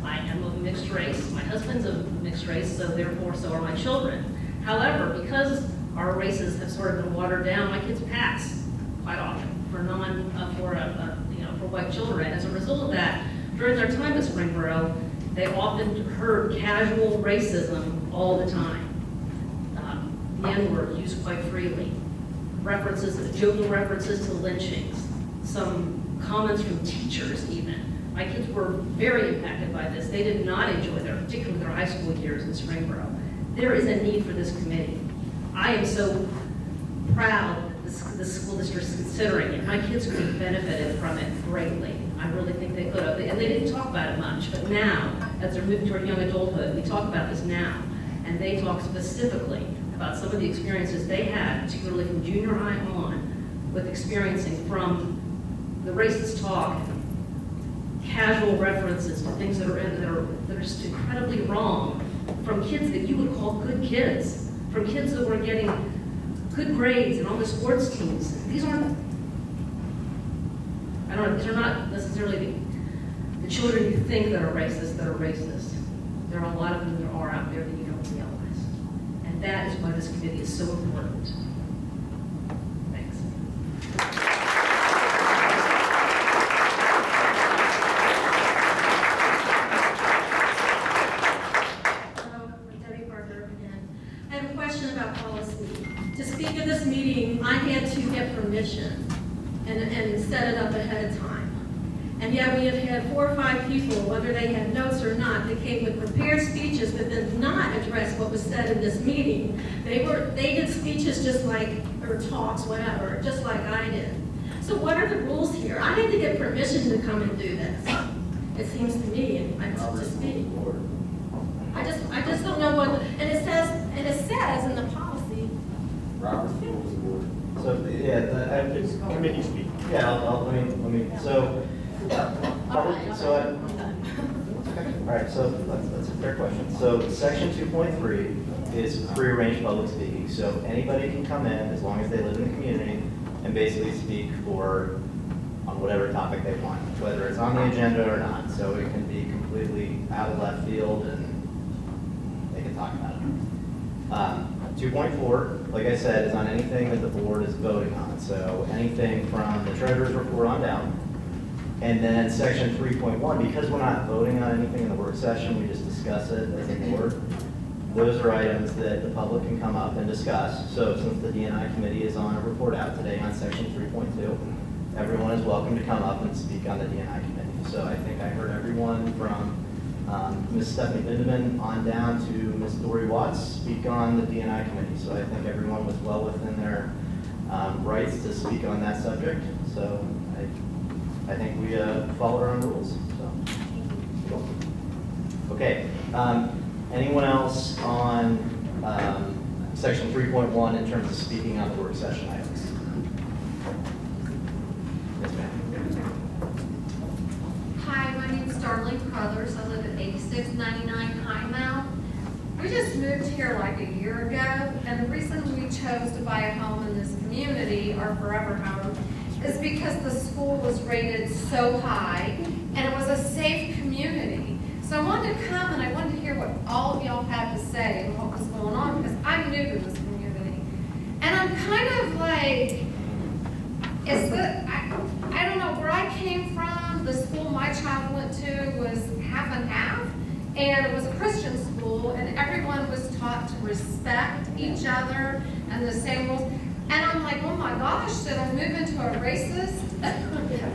S2: I am of mixed race. My husband's of mixed race, so therefore so are my children. However, because our races have sort of been watered down, my kids pass quite often for white children. As a result of that, during their time at Springboro, they often heard casual racism all the time. The N-word used quite freely. Joking references to lynchings, some comments from teachers even. My kids were very impacted by this. They did not enjoy particularly their high school years in Springboro. There is a need for this committee. I am so proud that the school district is considering it. My kids could have benefited from it greatly. I really think they could have. And they didn't talk about it much, but now, as they're moving toward young adulthood, we talk about this now. And they talk specifically about some of the experiences they had, particularly from junior high on, with experiencing from the racist talk, casual references to things that are just incredibly wrong, from kids that you would call good kids, from kids that were getting good grades and on the sports teams. These are not necessarily the children you think that are racist. There are a lot of them that are out there that you don't realize. And that is why this committee is so important. Thanks. I have a question about policy. To speak at this meeting, I had to get permission and set it up ahead of time. And yet we have had 4 or 5 people, whether they had notes or not, that came with prepared speeches but did not address what was said in this meeting. They did speeches just like, or talks, whatever, just like I did. So what are the rules here? I had to get permission to come and do this. It seems to me, and I just speak. I just don't know what, and it says in the policy.
S1: Robert's rules of order. So, yeah, I have to
S16: committee speak.
S1: Yeah, let me, so, all right, so that's a fair question. So section 2.3 is prearranged public speaking. So anybody can come in as long as they live in the community and basically speak on whatever topic they want, whether it's on the agenda or not. So it can be completely out of left field and they can talk about it. 2.4, like I said, is on anything that the board is voting on. So anything from the treasurer's report on down. And then section 3.1, because we're not voting on anything in the work session, we just discuss it as a board. Those are items that the public can come up and discuss. So since the D&I committee is on a report out today on section 3.2, everyone is welcome to come up and speak on the D&I committee. So I think I heard everyone from Ms. Stephanie Bindeman on down to Ms. Dory Watts speak on the D&I committee. So I think everyone was well within their rights to speak on that subject. So I think we followed our own rules. So. Okay. Anyone else on section 3.1 in terms of speaking on the work session items? Yes, ma'am.
S17: Hi, my name is Darlene Crothers. I live at 8699 High Mount. We just moved here like a year ago, and the reason we chose to buy a home in this community, our forever home, is because the school was rated so high, and it was a safe community. So I wanted to come and I wanted to hear what all of y'all had to say and what was going on, because I'm new to this community. And I'm kind of like, I don't know, where I came from, the school my child went to was half and half, and it was a Christian school, and everyone was taught to respect each other and the same rules. And I'm like, oh my gosh, did I move into a racist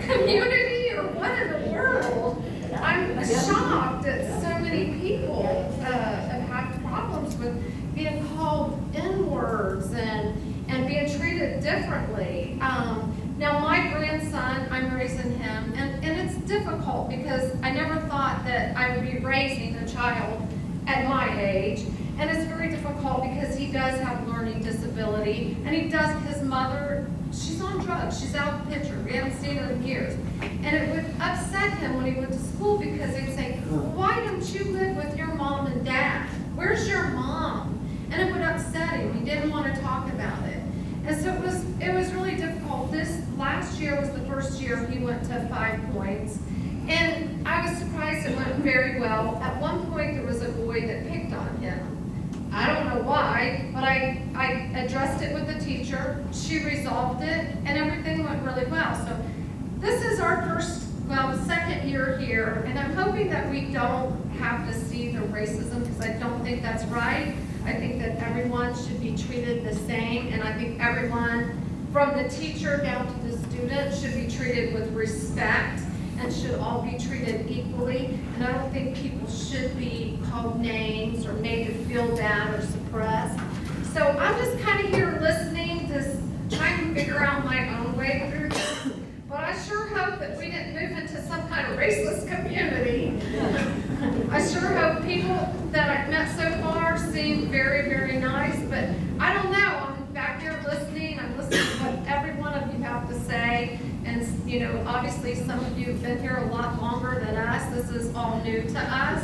S17: community or what in the world? I'm shocked that so many people have had problems with being called N-words and being treated differently. Now my grandson, I'm raising him, and it's difficult because I never thought that I would be raising a child at my age. And it's very difficult because he does have learning disability, and his mother, she's on drugs, she's out of the picture, we haven't seen her in years. And it would upset him when he went to school because they'd say, why don't you live with your mom and dad? Where's your mom? And it would upset him, he didn't want to talk about it. And so it was really difficult. This last year was the first year he went to 5 points. And I was surprised it went very well. At one point there was a boy that picked on him. I don't know why, but I addressed it with the teacher. She resolved it, and everything went really well. So this is our second year here, and I'm hoping that we don't have to see the racism, because I don't think that's right. I think that everyone should be treated the same, and I think everyone, from the teacher down to the student, should be treated with respect and should all be treated equally. And I don't think people should be called names or made to feel bad or suppressed. So I'm just kind of here listening, just trying to figure out my own way through this. But I sure hope that we didn't move into some kind of racist community. I sure hope people that I've met so far seem very, very nice, but I don't know. I'm back here listening. I'm listening to what every one of you have to say. And, obviously some of you have been here a lot longer than us. This is all new to us.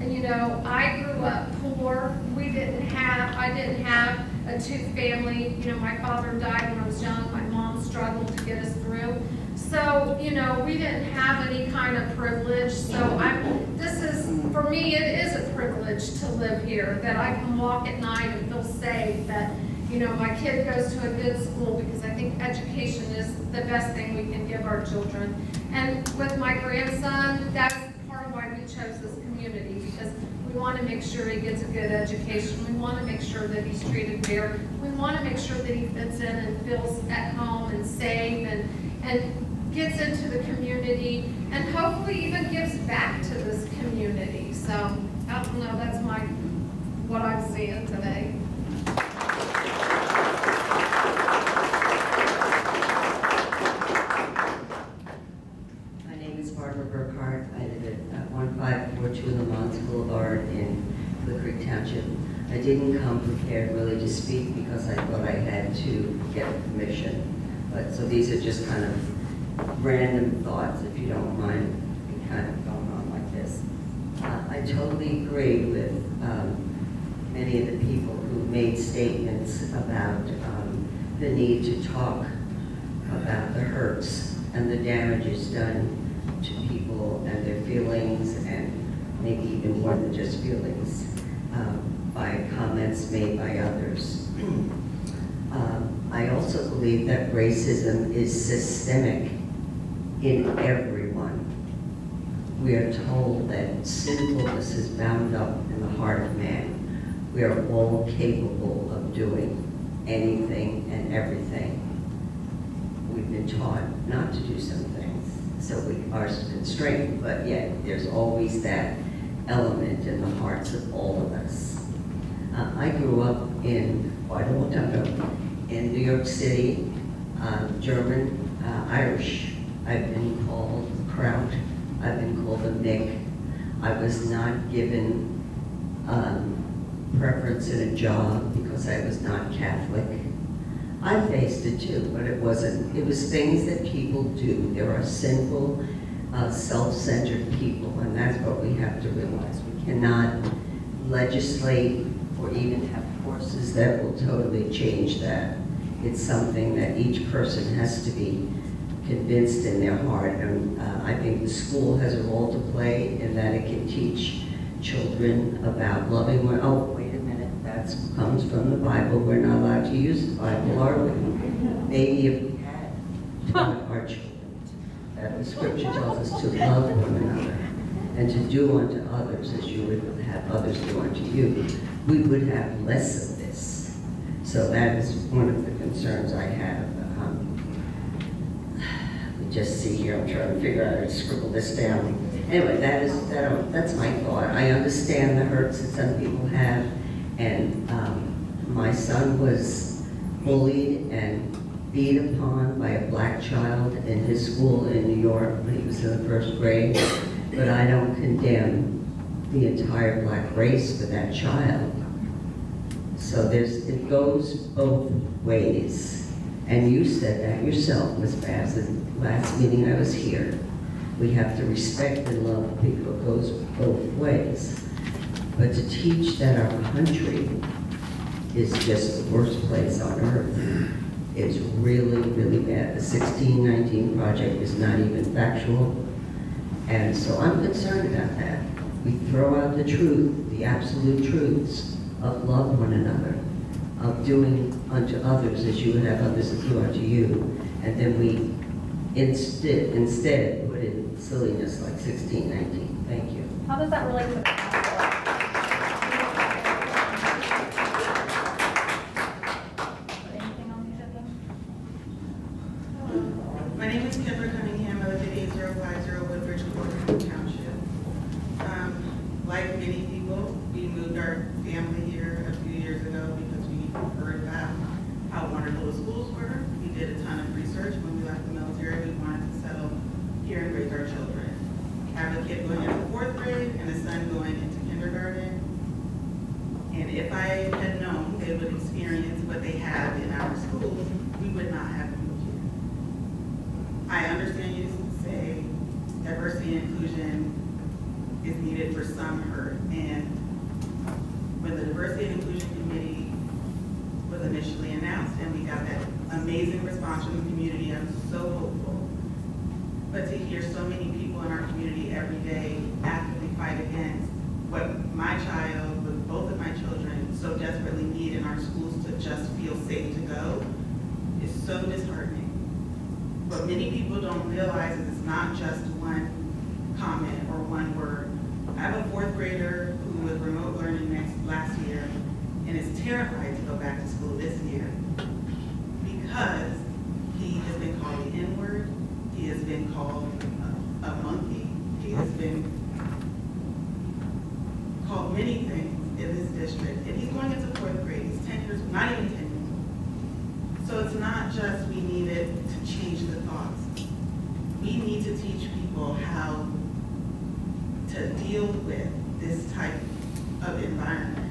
S17: And, I grew up poor. I didn't have a two-family. My father died when I was young. My mom struggled to get us through. So, we didn't have any kind of privilege. So for me, it is a privilege to live here, that I can walk at night and feel safe, that my kid goes to a good school, because I think education is the best thing we can give our children. And with my grandson, that's part of why we chose this community, because we want to make sure he gets a good education. We want to make sure that he's treated fair. We want to make sure that he fits in and feels at home and safe and gets into the community and hopefully even gives back to this community. So, I don't know, that's what I'm seeing today.
S14: I live at 1542 Lamont Boulevard in Wood Creek Township. I didn't come prepared really to speak because I thought I had to get permission But, so these are just kind of random thoughts, if you don't mind, kind of going on like this. I totally agree with many of the people who made statements about the need to talk about the hurts and the damages done to people and their feelings, and maybe even more than just feelings, by comments made by others. I also believe that racism is systemic in everyone. We are told that sinfulness is bound up in the heart of man. We are all capable of doing anything and everything. We've been taught not to do some things, so we are constrained, but yet there's always that element in the hearts of all of us. I grew up in, quite a long time ago, in New York City, German, Irish. I've been called Kraut. I've been called a Mick. I was not given preference in a job because I was not Catholic. I faced it too, but it was things that people do. There are sinful, self-centered people, and that's what we have to realize. We cannot legislate or even have courses that will totally change that. It's something that each person has to be convinced in their heart, and I think the school has a role to play in that it can teach children about loving one. Oh, wait a minute, that comes from the Bible. We're not allowed to use the Bible, are we? Maybe if we had taught our children that the scripture tells us to love one another and to do unto others as you would have others do unto you, we would have less of this. So that is one of the concerns I have. Just see here, I'm trying to figure out how to scribble this down. Anyway, that's my thought. I understand the hurts that some people have, and my son was bullied and beat upon by a black child in his school in New York when he was in the first grade, but I don't condemn the entire black race for that child. So it goes both ways. And you said that yourself, Ms. Bass, the last meeting I was here. We have to respect and love people. It goes both ways. But to teach that our country is just the worst place on earth is really, really bad. The 1619 Project is not even factual. And so I'm concerned about that. We throw out the truth, the absolute truths of love one another, of doing unto others as you would have others do unto you, and then we instead put in silliness like 1619. Thank you.
S9: How does that relate to the anything on the agenda?
S18: My name is Kimber Cunningham. I live at 8050 Woodbridge Court, Township. Like many people, we moved our family here a few years ago because we heard about how wonderful the schools were. We did a ton of research. When we left the military, we wanted to settle here and raise our children. I have a kid going into 4th grade and a son going into kindergarten. And if I had known they would experience what they have in our schools, we would not have moved here. I understand you say diversity and inclusion is needed for some hurt. And when the Diversity and Inclusion Committee was initially announced and we got that amazing response from the community, I'm so hopeful. But to hear so many people in our community every day actively fight against what my child, with both of my children, so desperately need in our schools to just feel safe to go is so disheartening. What many people don't realize is it's not just one comment or one word. I have a 4th grader who was remote learning last year and is terrified to go back to school this year because he has been called the N-word, he has been called a monkey, he has been called many things in this district, and he's going into 4th grade. He's 10 years, not even 10 years old. So it's not just we needed to change the thoughts. We need to teach people how to deal with this type of environment.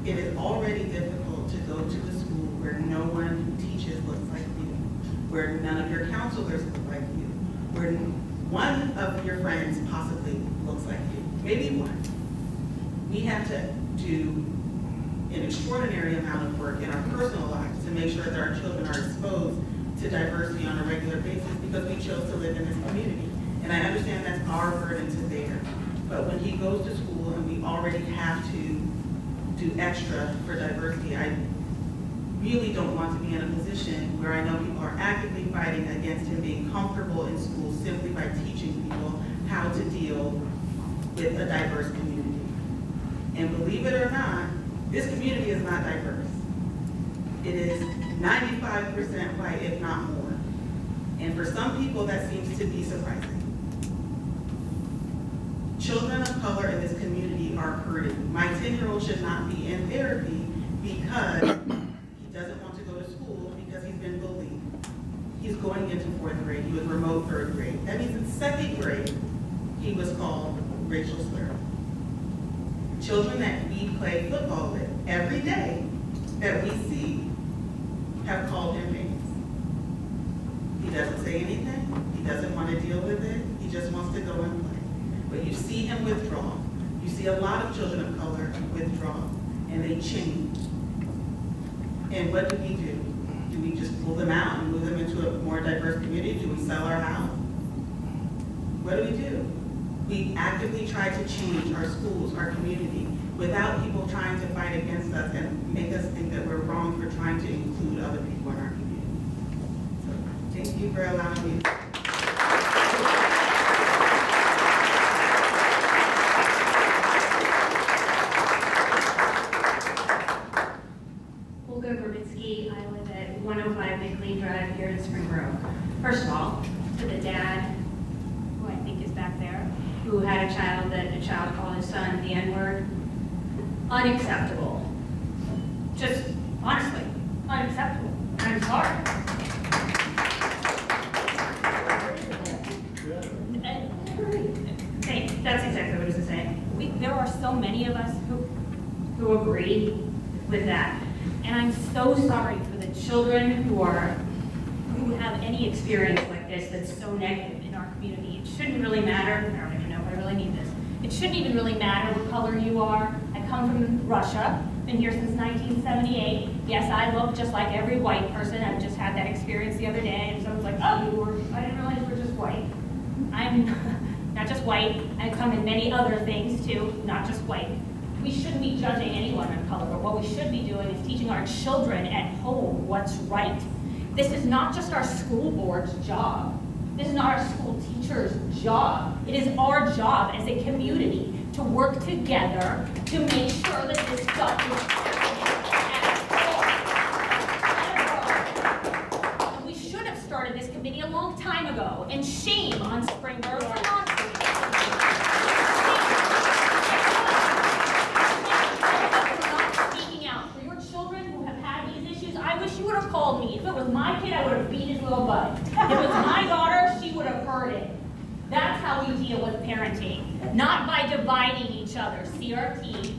S18: It is already difficult to go to a school where no one who teaches looks like you. where none of your counselors look like you, where one of your friends possibly looks like you, maybe one. We have to do an extraordinary amount of work in our personal lives to make sure that our children are exposed to diversity on a regular basis because we chose to live in this community. And I understand that's our burden to bear. But when he goes to school and we already have to do extra for diversity, I really don't want to be in a position where I know people are actively fighting against him being comfortable in school simply by teaching people how to deal with a diverse community. And believe it or not, this community is not diverse. It is 95% white, if not more. And for some people, that seems to be surprising. Children of color in this community are hurting. My 10-year-old should not be in therapy because he doesn't want to go to school because he's been bullied. He's going into 4th grade. He was remote 3rd grade. That means in 2nd grade, he was called racial slur. Children that we play football with every day that we see have called him names. He doesn't say anything. He doesn't want to deal with it. He just wants to go and play. But you see him withdraw. You see a lot of children of color withdraw, and they change. And what do? Do we just pull them out and move them into a more diverse community? Do we sell our house? What do? We actively try to change our schools, our community, without people trying to fight against us and make us think that we're wrong for trying to include other people in our community. So thank you for allowing me.
S19: I live at 105 McLean Drive here in Springboro. First of all, to the dad, who I think is back there, who had a child called his son the N-word, unacceptable. Just honestly, unacceptable. I'm sorry. That's exactly what I was saying. There are so many of us who agree with that. And I'm so sorry for the children who have any experience like this that's so negative in our community. It shouldn't really matter. I don't even know if I really need this. It shouldn't even really matter what color you are. I come from Russia, been here since 1978. Yes, I look just like every white person. I just had that experience the other day, and someone's like, oh, I didn't realize you were just white. I'm not just white. I come in many other things too, not just white. We shouldn't be judging anyone of color, but what we should be doing is teaching our children at home what's right. This is not just our school board's job. This is not our school teacher's job. It is our job as a community to work together to make sure that this stuff is happening at home. And we should have started this committee a long time ago, and shame on Springboro for not doing it. I wish you would have called me. If it was my kid, I would have beat his little butt. If it was my daughter, she would have heard it. That's how we deal with parenting, not by dividing each other. CRT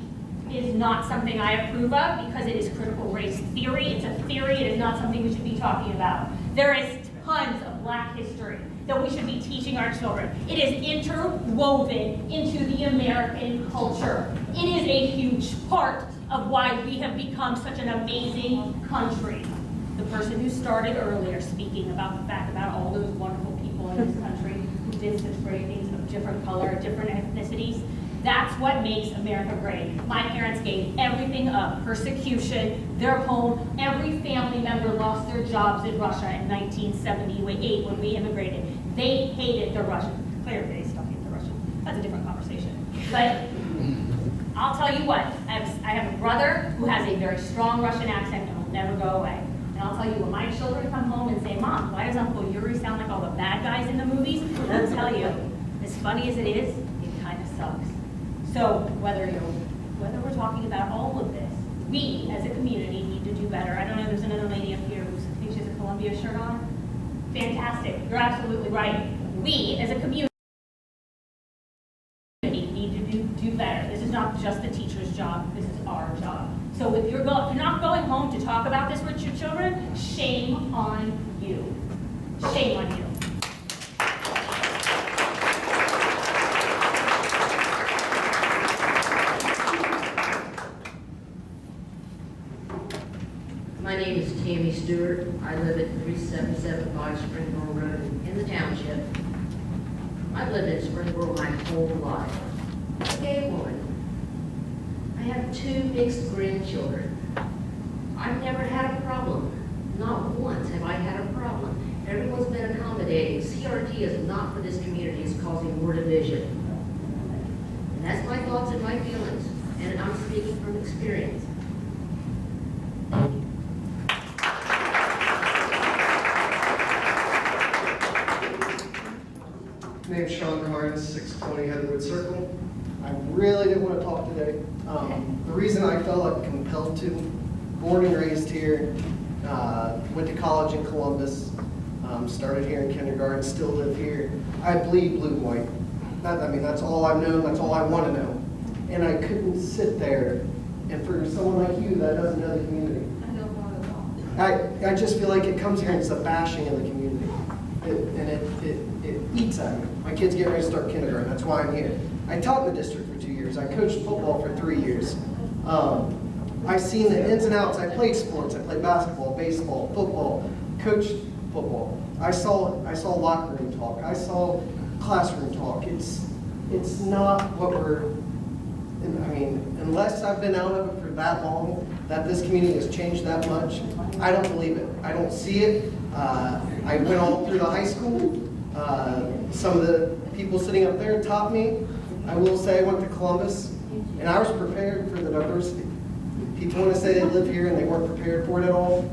S19: is not something I approve of because it is critical race theory. It's a theory. It is not something we should be talking about. There is tons of Black history that we should be teaching our children. It is interwoven into the American culture. It is a huge part of why we have become such an amazing country. The person who started earlier speaking about the fact about all those wonderful people in this country who did such great things of different color, different ethnicities, that's what makes America great. My parents gave everything up. Persecution, their home, every family member lost their jobs in Russia in 1978 when we immigrated. They hated the Russians. Clearly they still hate the Russians. That's a different conversation. But I'll tell you what, I have a brother who has a very strong Russian accent and will never go away. And I'll tell you, when my children come home and say, Mom, why does Uncle Yuri sound like all the bad guys in the movies? I'll tell you, as funny as it is, it kind of sucks. So whether we're talking about all of this, we as a community need to do better. I don't know, there's another lady up here who thinks she has a Columbia shirt on. Fantastic, you're absolutely right. We as a community need to do better. This is not just the teacher's job, this is our job. So if you're not going home to talk about this with your children, shame on you. Shame on you.
S20: My name is Tammy Stewart. I live at 3775 Springboro Road in the township. I've lived in Springboro my whole life. I'm a gay woman. I have 2 mixed grandchildren. I've never had a problem. Not once have I had a problem. Everyone's been accommodating. CRT is not for this community. It's causing more division. And that's my thoughts and my feelings. And I'm speaking from experience.
S21: My name's Sean Carnes, 620 Heatherwood Circle. I really didn't want to talk today. The reason I felt like compelled to, born and raised here, went to college in Columbus, started here in kindergarten, still live here. I bleed blue and white. That's all I've known, that's all I want to know. And I couldn't sit there, and for someone like you that doesn't know the community, I just feel like it comes here and it's a bashing of the community. It eats at me. My kids get ready to start kindergarten, that's why I'm here. I taught in the district for 2 years. I coached football for 3 years. I've seen the ins and outs. I played sports. I played basketball, baseball, football, coached football. I saw locker room talk. I saw classroom talk. It's not what unless I've been out of it for that long, that this community has changed that much, I don't believe it. I don't see it. I went all through the high school. Some of the people sitting up there taught me. I will say I went to Columbus, and I was prepared for the diversity. People want to say they live here and they weren't prepared for it at all.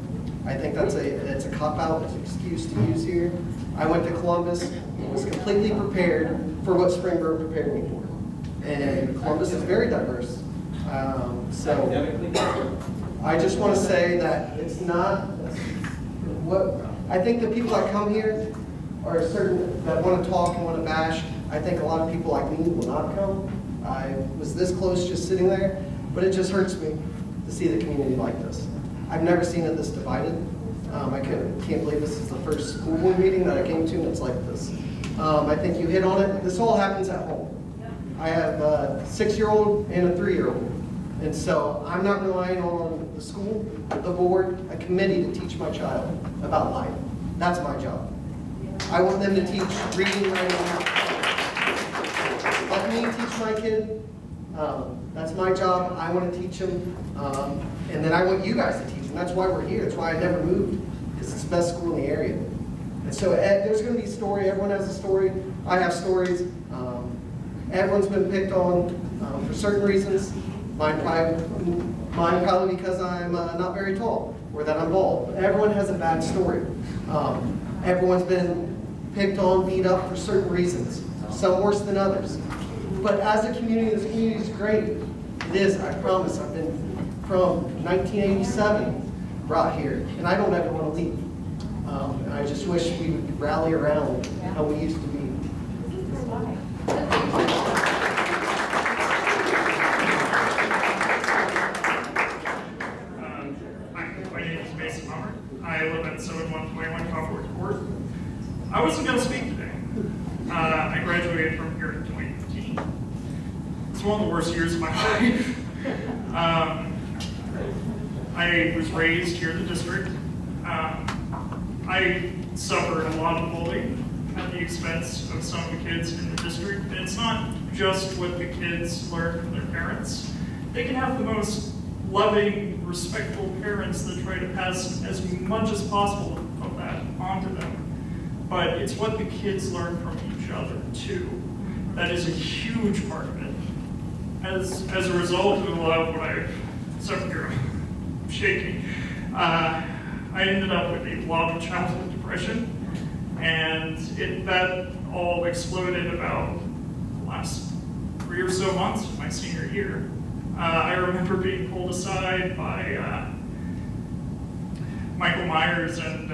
S21: I think it's a cop-out, it's an excuse to use here. I went to Columbus, was completely prepared for what Springboro prepared me for. And Columbus is very diverse. So I just want to say that it's not what, I think the people that come here are certain that want to talk and want to bash. I think a lot of people like me will not come. I was this close just sitting there, but it just hurts me to see the community like this. I've never seen it this divided. I can't believe this is the first school board meeting that I came to and it's like this. I think you hit on it. This all happens at home. I have a 6-year-old and a 3-year-old. And so I'm not relying on the school, the board, a committee to teach my child about life. That's my job. I want them to teach reading, writing, and math. Let me teach my kid. That's my job. I want to teach them. And then I want you guys to teach them. That's why we're here. That's why I never moved, because it's the best school in the area. And so there's going to be a story. Everyone has a story. I have stories. Everyone's been picked on for certain reasons. Mine probably because I'm not very tall or that I'm bald. Everyone has a bad story. Everyone's been picked on, beat up for certain reasons, some worse than others. But as a community, this community is great. It is, I promise. I've been from 1987 brought here, and I don't ever want to leave. And I just wish we would rally around how we used to be.
S5: My name is Mason Hummer. I live at 7121 Crawford Court. I wasn't going to speak today. I graduated from here in 2015. It's one of the worst years of my life. I was raised here in the district. I suffered a lot of bullying at the expense of some of the kids in the district. And it's not just what the kids learn from their parents. They can have the most loving, respectful parents that try to pass as much as possible of that onto them. But it's what the kids learn from each other too. That is a huge part of it. As a result of a lot of what I've suffered here, I'm shaking. I ended up with a lot of childhood depression, and that all exploded about the last 3 or so months of my senior year. I remember being pulled aside by Michael Myers and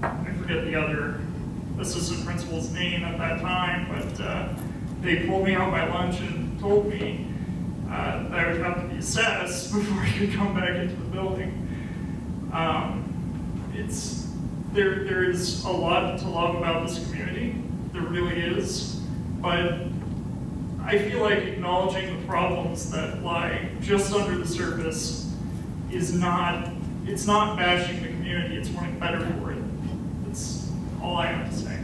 S5: I forget the other assistant principal's name at that time, but they pulled me out by lunch and told me that I would have to be assessed before I could come back into the building. there is a lot to love about this community. There really is. But I feel like acknowledging the problems that lie just under the surface it's not bashing the community, it's wanting better for it. That's all I have to say.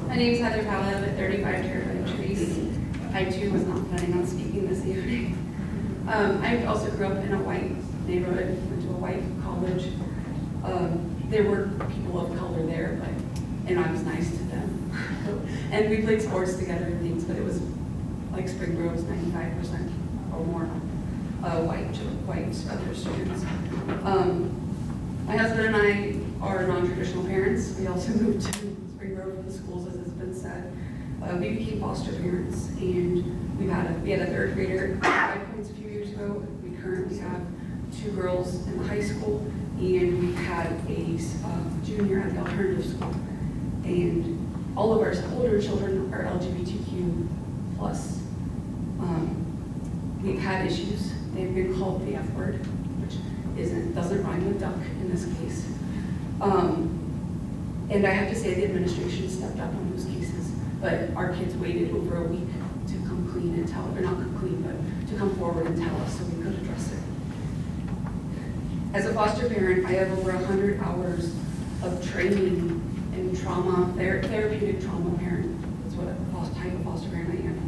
S6: My name is Heather Powell. I live at 35 Terrified Trees. I too was not planning on speaking this evening. I also grew up in a white neighborhood, went to a white college. There were people of color there, and I was nice to them. And we played sports together and things, but it was like Springboro was 95% or more white other students. My husband and I are non-traditional parents. We also moved to Springboro for the schools, as has been said. We became foster parents, and we had a third grader at 5 points a few years ago. We currently have 2 girls in the high school, and we've had a junior at the alternative school. And all of our older children are LGBTQ plus. We've had issues. They've been called the F word, which doesn't rhyme with duck in this case. And I have to say the administration stepped up on those cases, but our kids waited over a week to come clean and tell, or not come clean, but to come forward and tell us so we could address it. As a foster parent, I have over 100 hours of training in trauma, therapeutic trauma parent. That's what type of foster parent I am.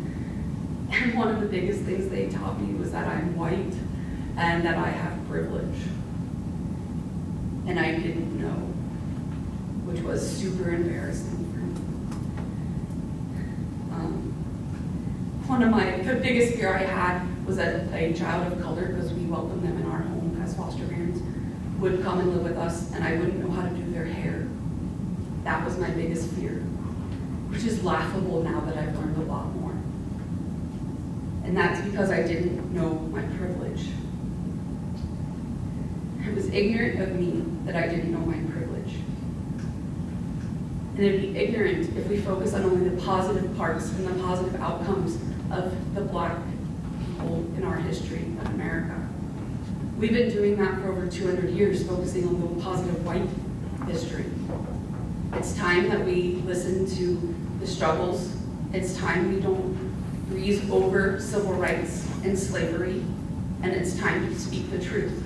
S6: And one of the biggest things they taught me was that I'm white and that I have privilege. And I didn't know, which was super embarrassing for me. The biggest fear I had was that a child of color, because we welcomed them in our home as foster parents, would come and live with us and I wouldn't know how to do their hair. That was my biggest fear, which is laughable now that I've learned a lot more. And that's because I didn't know my privilege. It was ignorant of me that I didn't know my privilege. And it'd be ignorant if we focus on only the positive parts and the positive outcomes of the Black people in our history of America. We've been doing that for over 200 years, focusing on the positive white history. It's time that we listen to the struggles. It's time we don't breeze over civil rights and slavery. And it's time to speak the truth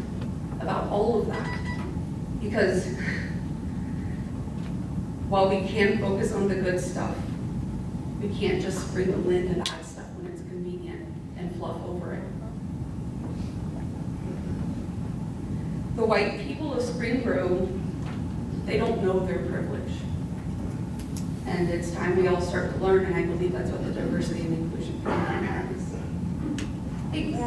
S6: about all of that. Because while we can focus on the good stuff, we can't just sprinkle in the bad stuff when it's convenient and fluff over it. The white people of Springboro, they don't know their privilege. And it's time we all start to learn, and I believe that's what the diversity and inclusion program is. Thanks.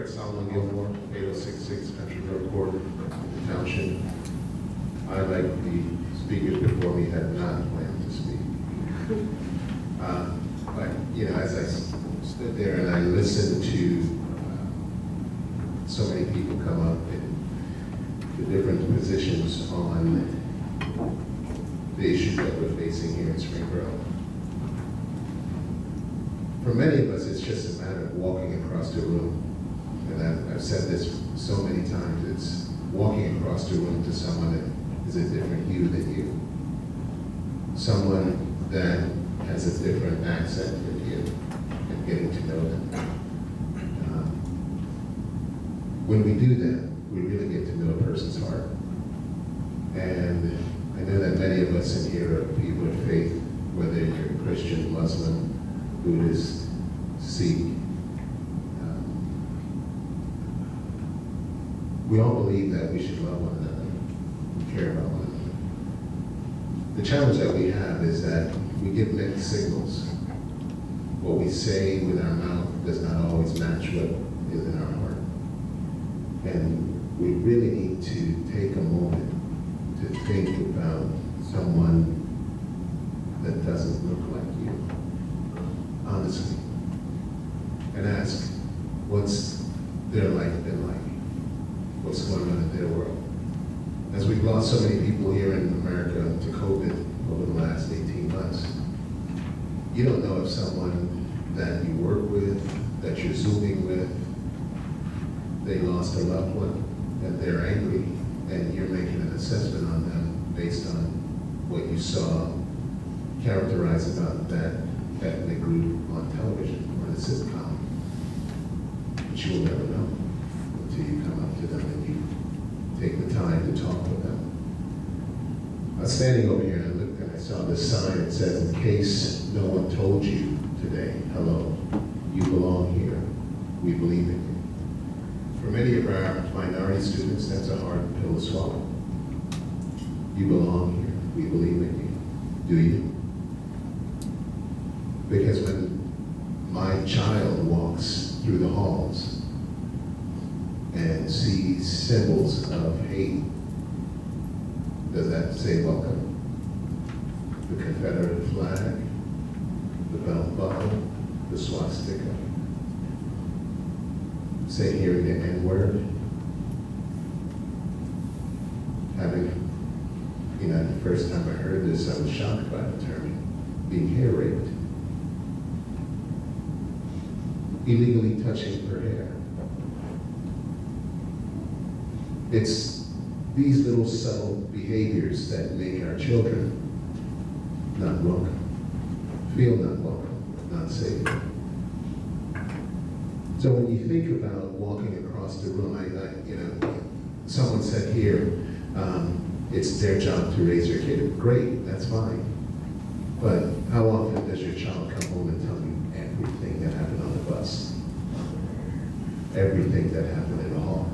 S22: Solomon Gilmore, 8066 Country Road Court, Township. I, like the speakers before me, had not planned to speak. But, as I stood there and I listened to so many people come up in the different positions on the issues that we're facing here in Springboro. For many of us, it's just a matter of walking across the room. And I've said this so many times, it's walking across the room to someone that is a different hue than you. Someone that has a different accent than you, and getting to know them. When we do that, we really get to know a person's heart. And I know that many of us in here are people of faith, whether you're Christian, Muslim, Buddhist, Sikh. We all believe that we should love one another, and care about one another. The challenge that we have is that we give mixed signals. What we say with our mouth does not always match what is in our heart. And we really need to take a moment to think about someone that doesn't look like you. honestly, and ask, what's their life been like? What's going on in their world? As we've lost so many people here in America to COVID over the last 18 months, you don't know if someone that you work with, that you're Zooming with, they lost a loved one, and they're angry, and you're making an assessment on them based on what you saw characterized about that ethnic group on television or in a sitcom. But you will never know until you come up to them and you take the time to talk with them. I was standing over here and I looked and I saw this sign that says, in case no one told you today, hello, you belong here. We believe in you. For many of our minority students, that's a hard pill to swallow. You belong here. We believe in you. Do you? Because when my child walks through the halls and sees symbols of hate, does that say welcome? The Confederate flag, the belt buckle, the swastika, say hearing the N-word, having, the first time I heard this, I was shocked by the term, being hair raped, illegally touching her hair. It's these little subtle behaviors that make our children not welcome, feel not welcome, not safe. So when you think about walking across the room, someone said here, it's their job to raise your kid. Great, that's fine. But how often does your child come home and tell you everything that happened on the bus? Everything that happened in the hall?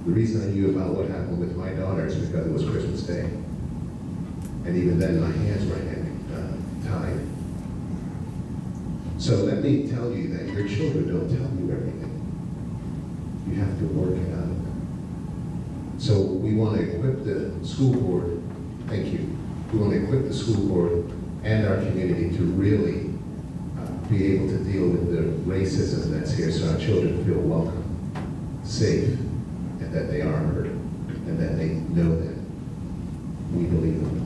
S22: The reason I knew about what happened with my daughter is because it was Christmas Day. And even then, my hands were tied. So let me tell you that your children don't tell you everything. You have to work it out of them. So we want to equip the school board, thank you, we want to equip the school board and our community to really be able to deal with the racism that's here so our children feel welcome, safe, and that they are heard, and that they know that we believe in them.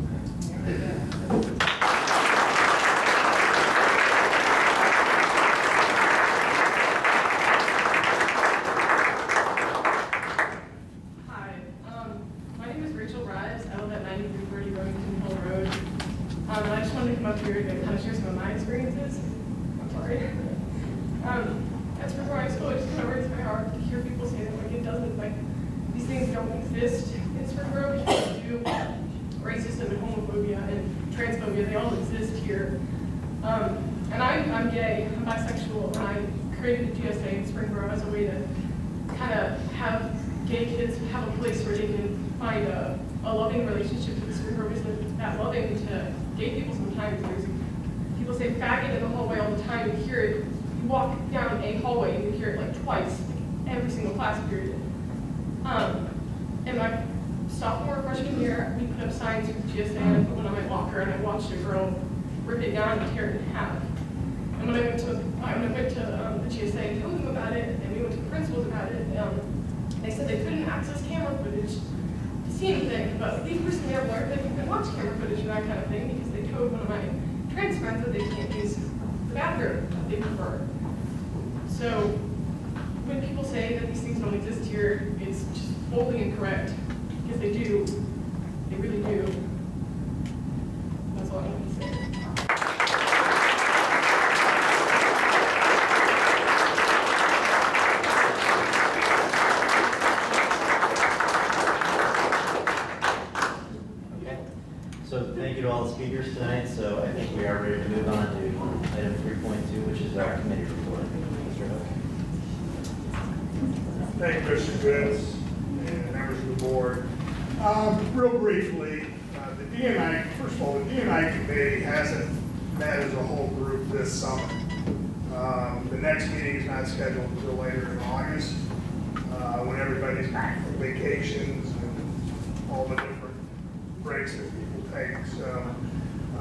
S4: As for drawing school, it just kind of breaks my heart to hear people say that it doesn't, these things don't exist in Springboro, because they do. Racism and homophobia and transphobia, they all exist here. And I'm gay, I'm bisexual, and I created the GSA in Springboro as a way to kind of have gay kids have a place where they can find a loving relationship, because Springboro isn't that loving to gay people sometimes. People say faggot in the hallway all the time. You hear it. You walk down a hallway and you hear it twice, every single class period. In my sophomore, freshman year, we put up signs with GSA, and I put one on my locker, and I watched a girl rip it down and tear it in half. And when I went to the GSA and told them about it, and we went to the principals about it, they said they couldn't access camera footage to see anything, but these recently have learned that you can watch camera footage and that kind of thing, because they told one of my trans friends that they can't use the bathroom that they prefer. So when people say that these things don't exist here, it's just wholly incorrect, because they do. They really do. That's all I want to say.
S1: Okay. So thank you to all the speakers tonight. So I think we are ready to move on to item 3.2, which is our committee report. Mr. Hook.
S7: Thank you, Mr. Goods, and members of the board. Real briefly, the D&I, first of all, the D&I committee hasn't met as a whole group this summer. The next meeting is not scheduled until later in August, when everybody's back from vacations and all the different breaks that people take. So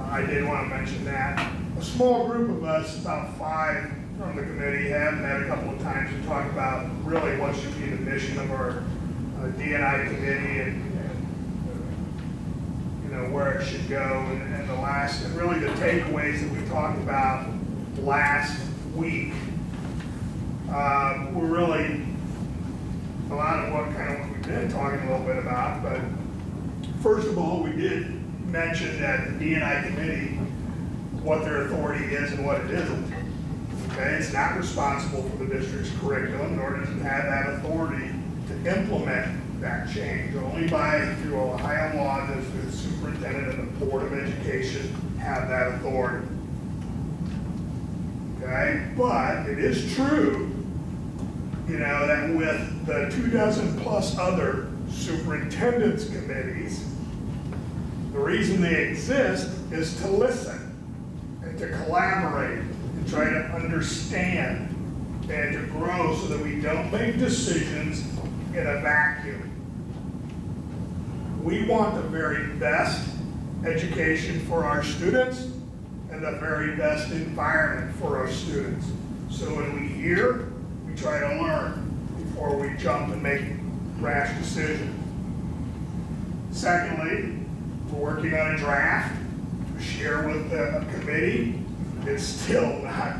S7: I did want to mention that. a small group of us, about 5 from the committee, have met a couple of times to talk about really what should be the mission of our D&I committee and where it should go, and really the takeaways that we talked about last week were really a lot of what we've been talking a little bit about. But first of all, we did mention that the D&I committee, what their authority is and what it isn't. Okay, it's not responsible for the district's curriculum, nor does it have that authority to implement that change. Only through Ohio law does the superintendent and the Board of Education have that authority. Okay, but it is true, that with the 24+ other superintendents committees, the reason they exist is to listen and to collaborate and try to understand and to grow so that we don't make decisions in a vacuum. We want the very best education for our students and the very best environment for our students. So when we hear, we try to learn before we jump and make rash decisions. Secondly, we're working on a draft to share with the committee. It's still not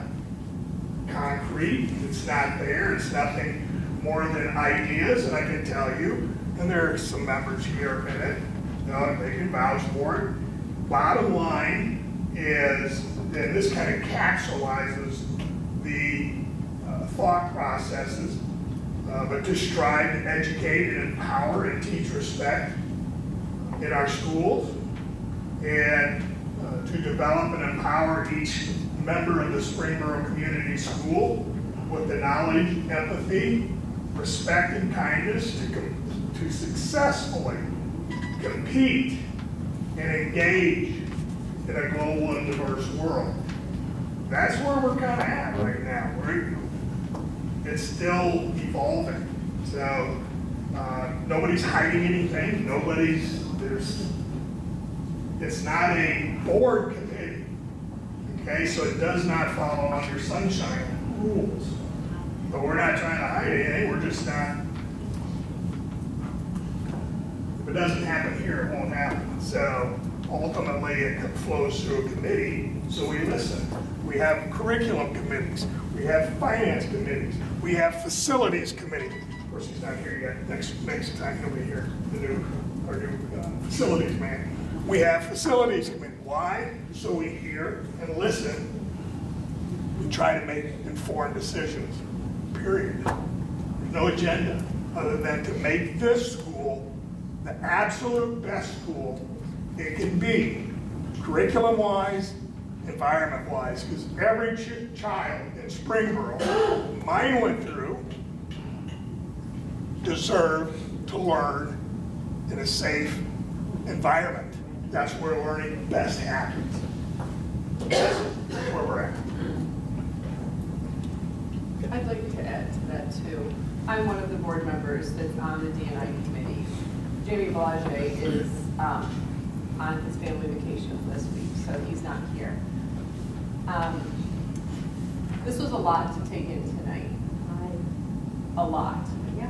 S7: concrete, it's not there, it's nothing more than ideas, and I can tell you, and there are some members here in it, they can vouch for it. Bottom line is, and this kind of capsulizes the thought processes, but to strive to educate and empower and teach respect in our schools, and to develop and empower each member of the Springboro Community School with the knowledge, empathy, respect, and kindness to successfully compete and engage in a global and diverse world. That's where we're kind of at right now. It's still evolving. So nobody's hiding anything. It's not a board committee. Okay, so it does not follow under sunshine rules. But we're not trying to hide anything. We're just not. If it doesn't happen here, it won't happen. So ultimately, it flows through a committee. So we listen. We have curriculum committees. We have finance committees. We have facilities committee. Of course, he's not here yet. Next time he'll be here. Our new facilities man. We have facilities committee. Why? So we hear and listen. We try to make informed decisions. Period. There's no agenda other than to make this school the absolute best school it can be, curriculum-wise, environment-wise, because every child in Springboro, mine went through, deserve to learn in a safe environment. That's where learning best happens. That's where we're at.
S13: I'd like to add to that too. I'm one of the board members that's on the D&I committee. Jamie Blage is on his family vacation this week, so he's not here. This was a lot to take in tonight. A lot.
S15: Yeah.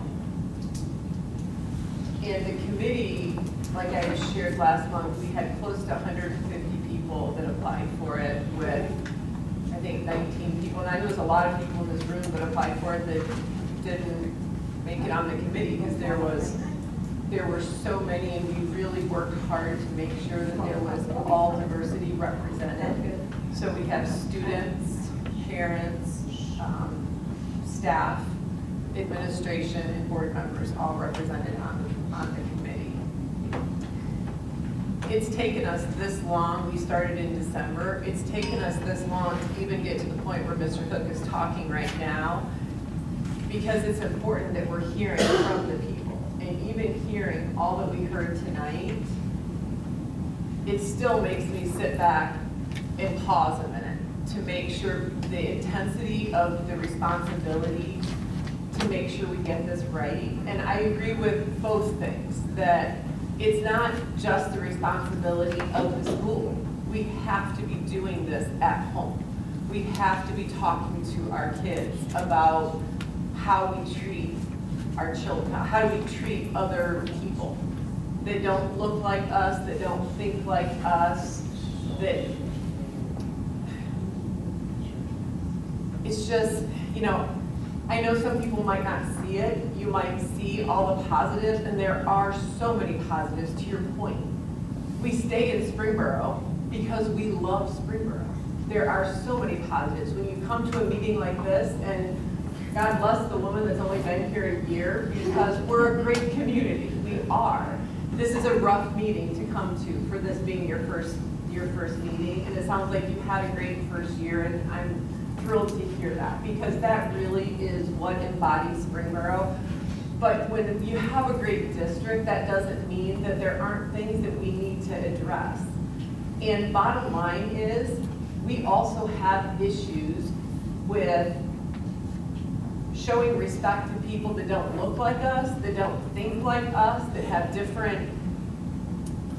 S13: And the committee, like I shared last month, we had close to 150 people that applied for it with, I think, 19 people. And I know there's a lot of people in this room that applied for it that didn't make it on the committee because there were so many, and we really worked hard to make sure that there was all diversity represented. So we have students, parents, staff, administration, and board members all represented on the committee. It's taken us this long. We started in December. It's taken us this long to even get to the point where Mr. Hook is talking right now, because it's important that we're hearing from the people. And even hearing all that we heard tonight, it still makes me sit back and pause a minute to make sure the intensity of the responsibility to make sure we get this right. And I agree with both things, that it's not just the responsibility of the school. we have to be doing this at home. We have to be talking to our kids about how we treat our children, how do we treat other people that don't look like us, that don't think like us, that it's just, you know, I know some people might not see it. You might see all the positives, and there are so many positives, to your point. We stay in Springboro because we love Springboro. There are so many positives. When you come to a meeting like this, and God bless the woman that's only been here a year, because we're a great community. We are. This is a rough meeting to come to for this being your first meeting, and it sounds like you had a great first year, and I'm thrilled to hear that, because that really is what embodies Springboro. But when you have a great district, that doesn't mean that there aren't things that we need to address. And bottom line is, we also have issues with showing respect to people that don't look like us, that don't think like us, that have different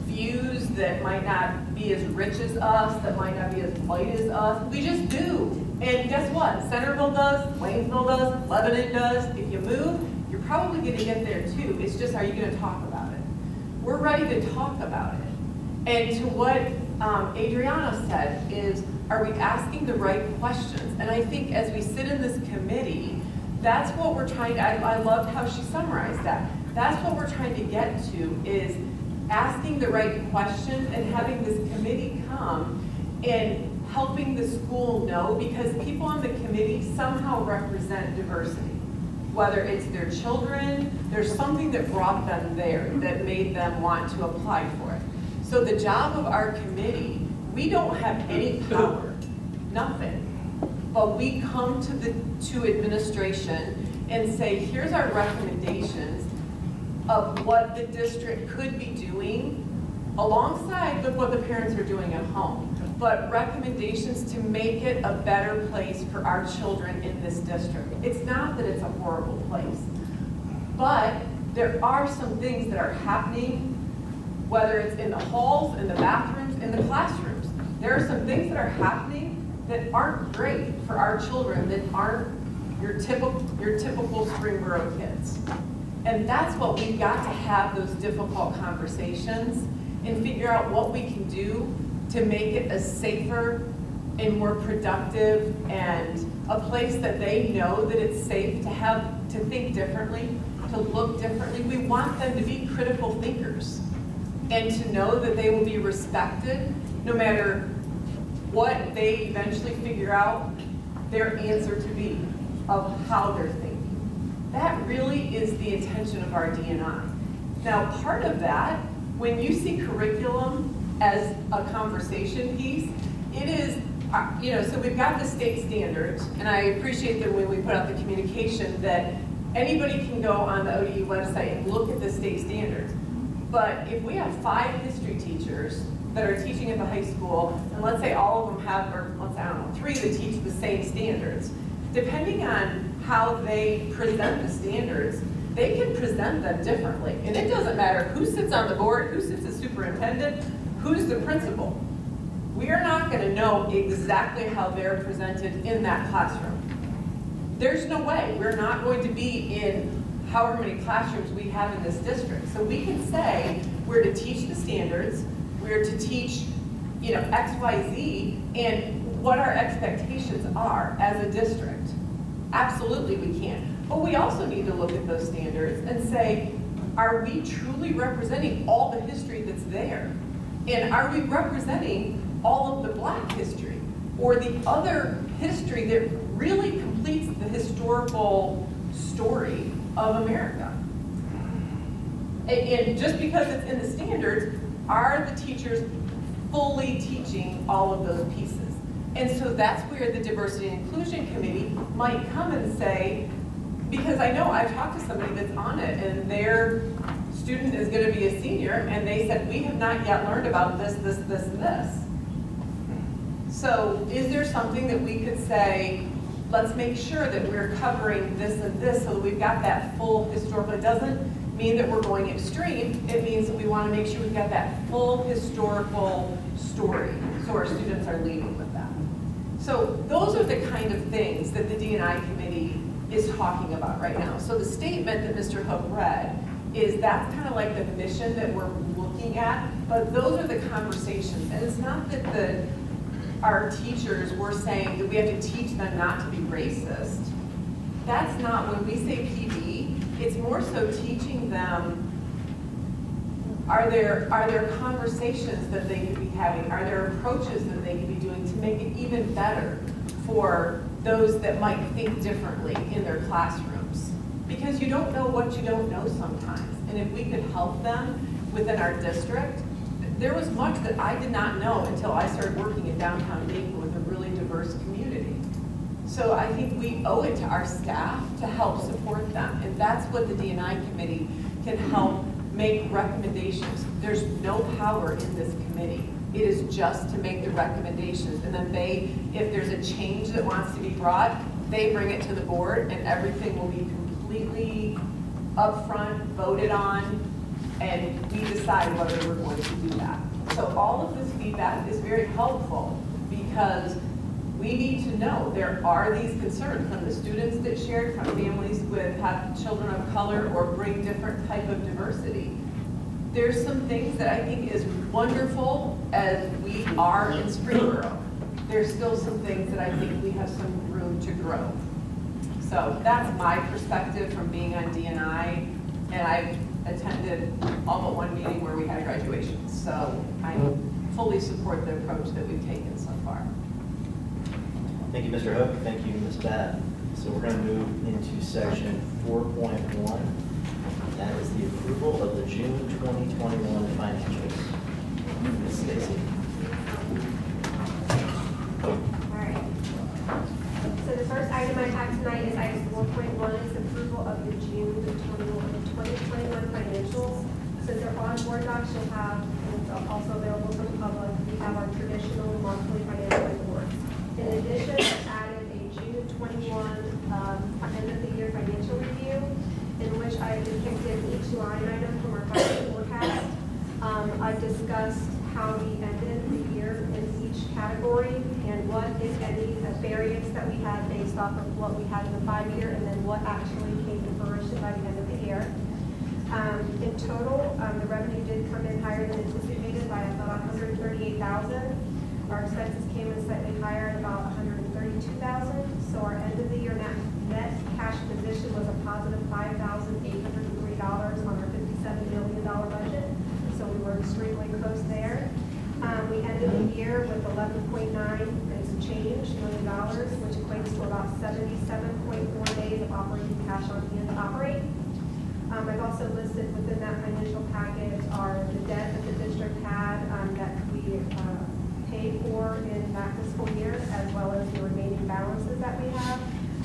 S13: views, that might not be as rich as us, that might not be as white as us. We just do. And guess what? Centerville does, Waynesville does, Lebanon does. If you move, you're probably going to get there too. It's just, are you going to talk about it? We're ready to talk about it. And to what Adriana said is, are we asking the right questions? And I think as we sit in this committee, that's what we're trying to, I loved how she summarized that. That's what we're trying to get to, is asking the right questions and having this committee come and helping the school know, because people on the committee somehow represent diversity. Whether it's their children, there's something that brought them there that made them want to apply for it. So the job of our committee, we don't have any power, nothing. But we come to administration and say, here's our recommendations of what the district could be doing alongside with what the parents are doing at home, but recommendations to make it a better place for our children in this district. It's not that it's a horrible place, but there are some things that are happening, whether it's in the halls, in the bathrooms, in the classrooms. There are some things that are happening that aren't great for our children, that aren't your typical Springboro kids. And that's what we've got to have, those difficult conversations, and figure out what we can do to make it a safer and more productive and a place that they know that it's safe to think differently, to look differently. We want them to be critical thinkers and to know that they will be respected no matter what they eventually figure out their answer to be of how they're thinking. That really is the intention of our D&I. Now, part of that, when you see curriculum as a conversation piece, it is, so we've got the state standards, and I appreciate that when we put out the communication that anybody can go on the ODU website and look at the state standards. But if we have 5 history teachers that are teaching at the high school, and let's say all of them have, or let's say, I don't know, 3 that teach the same standards, depending on how they present the standards, they can present them differently. And it doesn't matter who sits on the board, who sits as superintendent, who's the principal. We are not going to know exactly how they're presented in that classroom. There's no way. We're not going to be in however many classrooms we have in this district. So we can say we're to teach the standards, we're to teach, X, Y, Z, and what our expectations are as a district. Absolutely we can. But we also need to look at those standards and say, are we truly representing all the history that's there? And are we representing all of the Black history or the other history that really completes the historical story of America? And just because it's in the standards, are the teachers fully teaching all of those pieces? And so that's where the Diversity and Inclusion Committee might come and say, because I know I've talked to somebody that's on it and their student is going to be a senior, and they said, we have not yet learned about this, this, this, and this. So is there something that we could say, let's make sure that we're covering this and this so that we've got that full historical, it doesn't mean that we're going extreme. It means that we want to make sure we've got that full historical story, so our students are leading with that. So those are the kind of things that the D&I committee is talking about right now. So the statement that Mr. Hook read is that's kind of like the mission that we're looking at, but those are the conversations. And it's not that our teachers were saying that we have to teach them not to be racist. That's not, when we say PD, it's more so teaching them, are there conversations that they could be having? Are there approaches that they could be doing to make it even better for those that might think differently in their classrooms? Because you don't know what you don't know sometimes. And if we could help them within our district, there was much that I did not know until I started working in downtown Dayton with a really diverse community. So I think we owe it to our staff to help support them. And that's what the D&I committee can help make recommendations. There's no power in this committee. It is just to make the recommendations. And then if there's a change that wants to be brought, they bring it to the board and everything will be completely upfront, voted on, and we decide whether we're going to do that. So all of this feedback is very helpful because we need to know there are these concerns from the students that shared, from families with have children of color or bring different type of diversity. There's some things that I think is wonderful as we are in Springboro. There's still some things that I think we have some room to grow. So that's my perspective from being on D&I, and I've attended all but one meeting where we had graduation. So I fully support the approach that we've taken so far.
S1: Thank you, Mr. Hook. Thank you, Ms. Batt. So we're going to move into section 4.1. That is the approval of the June 2021 financials. Ms. Stacy.
S8: All right. So the first item I have tonight is item 4.1, is approval of the June 2021 financials. Since they're on board docs, you'll have, and it's also available to the public, we have our traditional monthly financial reports. In addition, I added a June 21 end of the year financial review, in which I depicted each line item from our budget forecast. I've discussed how we ended the year in each category and what, if any, the variance that we had based off of what we had in the 5-year and then what actually came to fruition by the end of the year. In total, the revenue did come in higher than anticipated by about $138,000. Our expenses came in slightly higher at about $132,000. So our end of the year net cash position was a positive $5,803 on our $57 million budget. So we were extremely close there. We ended the year with 11.9 and some change $million, which equates to about 77.4 days of operating cash on hand to operate. I've also listed within that financial package are the debt that the district had that we paid for in that fiscal year, as well as the remaining balances that we have.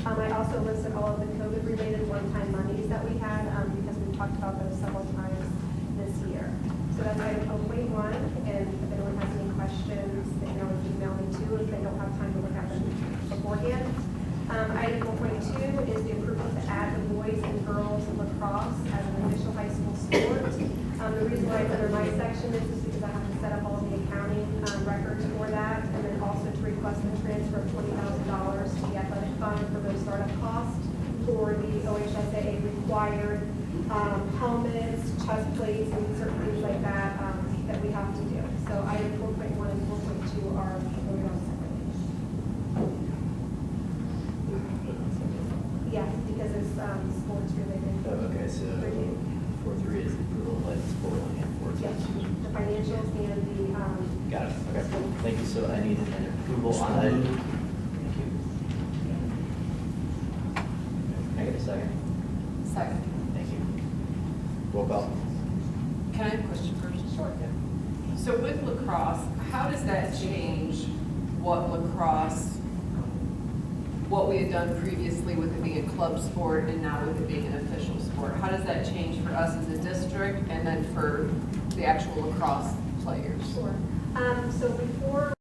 S8: I also listed all of the COVID-related one-time monies that we had because we've talked about those several times this year. So that's item 0.1, and if anyone has any questions, they can always email me too if they don't have time to look at them beforehand. Item 4.2 is the approval to add the boys and girls lacrosse as an official high school sport. The reason why it's under my section is because I have to set up all of the accounting records for that, and then also to request the transfer of $20,000 to the athletic fund for those startup costs for the OHSAA required helmets, chest plates, and certain things like that that we have to do. So item 4.1 and 4.2 are voted on separately. Yes, because it's sports related.
S1: Oh, okay, so 4.3 is the approval of sport and 4.2.
S8: Yes, the financials and the.
S1: Got it. Okay. Thank you. So I need an approval on that. Thank you. Can I get a second?
S13: Second.
S1: Thank you. Roll call.
S13: Can I have a question first? Sure. Yeah. So with lacrosse, how does that change what we had done previously with it being a club sport and now with it being an official sport? How does that change for us as a district and then for the actual lacrosse players?
S8: Sure. So before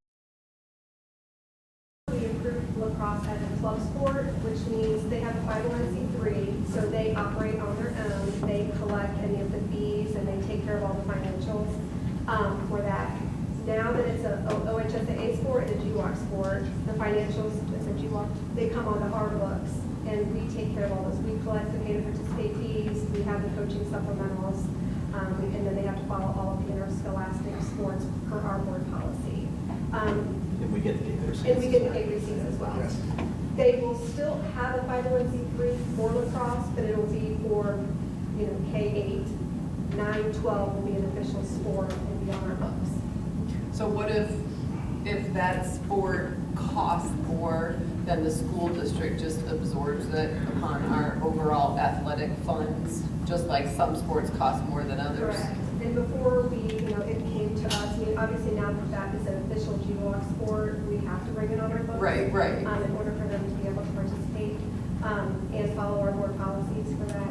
S8: we approved lacrosse lacrosse as a club sport, which means they have a 501c3, so they operate on their own. They collect any of the fees and they take care of all the financials for that. Now that it's a OHSAA sport and a GWAC sport, the financials, as a GWAC, they come onto our books and we take care of all those. We collect the pay to participate fees, we have the coaching supplementals, and then they have to follow all of the interscholastic sports per our board policy.
S1: And we get the gate receipts.
S8: And we get the gate receipts as well.
S1: Yes.
S8: They will still have a 501c3 for lacrosse, but it'll be for, K-8, 9, 12 will be an official sport and be on our books.
S13: So what if that sport costs more than the school district just absorbs it upon our overall athletic funds, just like some sports cost more than others?
S8: Correct. And before it came to us, obviously now that is an official GWAC sport, we have to bring it on our books.
S13: Right.
S8: In order for them to be able to participate and follow our board policies for that.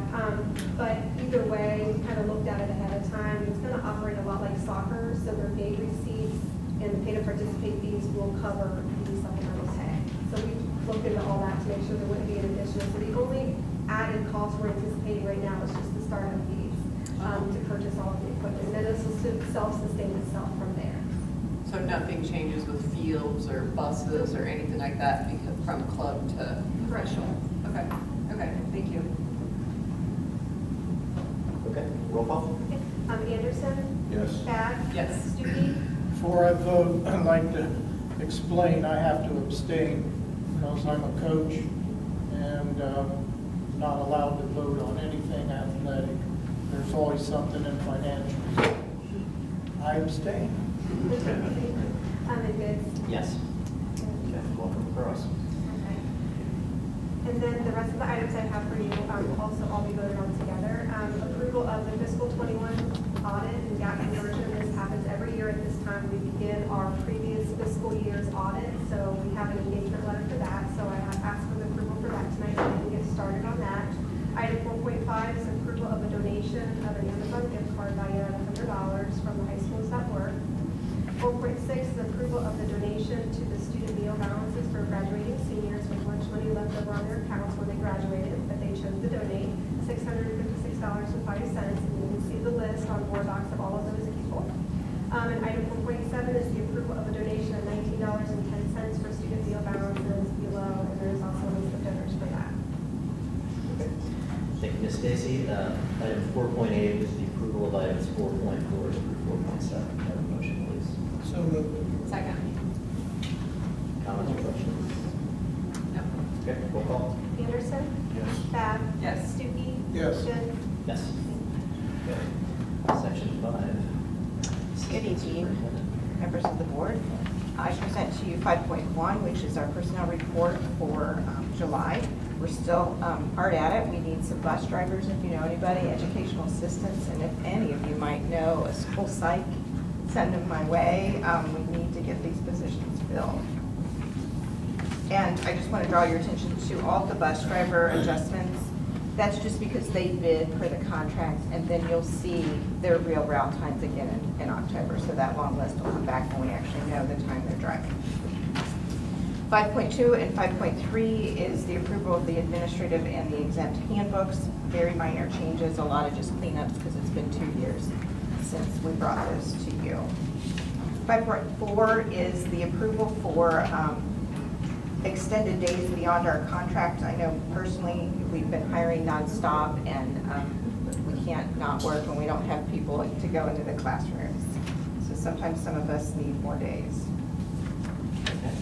S8: But either way, we kind of looked at it ahead of time. It's going to operate a lot like soccer, so their gate receipts and the pay to participate fees will cover the supplemental pay. So we looked into all that to make sure there wouldn't be an additional. So the only added cost we're anticipating right now is just the startup fees to purchase all of the equipment. And then this will self-sustain itself from there.
S13: So nothing changes with fields or buses or anything like that because from club to official? Okay, thank you.
S1: Okay, roll call?
S8: Anderson?
S10: Yes.
S8: Bath?
S13: Yes.
S8: Stuckey?
S10: Before I vote, I'd like to explain, I have to abstain because I'm a coach and not allowed to vote on anything athletic. There's always something in financial. I abstain.
S8: Admits?
S1: Yes. Okay, welcome across.
S8: Okay. And then the rest of the items I have for you also all be voted on together. Approval of the fiscal 21 audit and gap conversion. This happens every year at this time. We begin our previous fiscal year's audit, so we have an engagement letter for that. So I have asked for the approval for that tonight, so we can get started on that. Item 4.5 is approval of a donation of an Amazon gift card valued at $100 from the high schools that work. 4.6 is approval of the donation to the student meal balances for graduating seniors with lunch money left over on their accounts when they graduated, but they chose to donate $656.05. And you can see the list on board docs of all of those people. And item 4.7 is the approval of a donation of $19.10 for student meal balances below, and there is also a list of donors for that.
S1: Okay. Thank you, Ms. Stacy. Item 4.8 is the approval of items 4.4 through 4.7. Have a motion, please.
S10: So moved.
S13: Second.
S1: Comments or questions?
S13: No.
S1: Okay, roll call?
S8: Anderson?
S10: Yes.
S8: Bath?
S13: Yes.
S8: Stuckey?
S10: Yes.
S8: Good.
S1: Yes. Okay. Section 5.
S11: Good evening, members of the board. I present to you 5.1, which is our personnel report for July. We're still hard at it. We need some bus drivers, if you know anybody, educational assistants, and if any of you might know a school psych, send them my way. We need to get these positions filled. And I just want to draw your attention to all the bus driver adjustments. That's just because they bid for the contract, and then you'll see their real route times again in October. So that long list will come back when we actually know the time they're driving. 5.2 and 5.3 is the approval of the administrative and the exempt handbooks. Very minor changes, a lot of just cleanups because it's been 2 years since we brought those to you. 5.4 is the approval for extended days beyond our contract. I know personally we've been hiring nonstop, and we can't not work when we don't have people to go into the classrooms. So sometimes some of us need more days.
S1: Okay.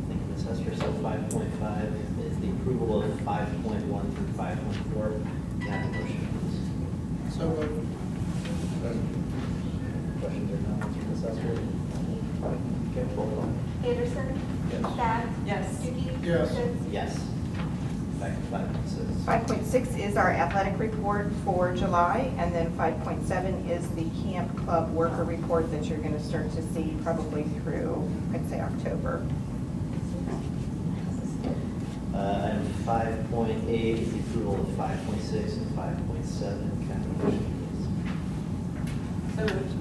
S1: Thank you, Ms. Hester. So 5.5 is the approval of 5.1 through 5.4. Can I have a motion, please?
S10: So moved.
S1: Questions or comments from Ms. Hester? Okay, roll call.
S8: Anderson?
S10: Yes.
S8: Bath?
S13: Yes.
S8: Stuckey?
S10: Yes.
S8: Good.
S1: Yes. Back to 5.6.
S11: 5.6 is our athletic report for July, and then 5.7 is the camp club worker report that you're going to start to see probably through, I'd say, October.
S1: Item 5.8 is the approval of 5.6 and 5.7. Can I have a motion, please?
S13: So moved.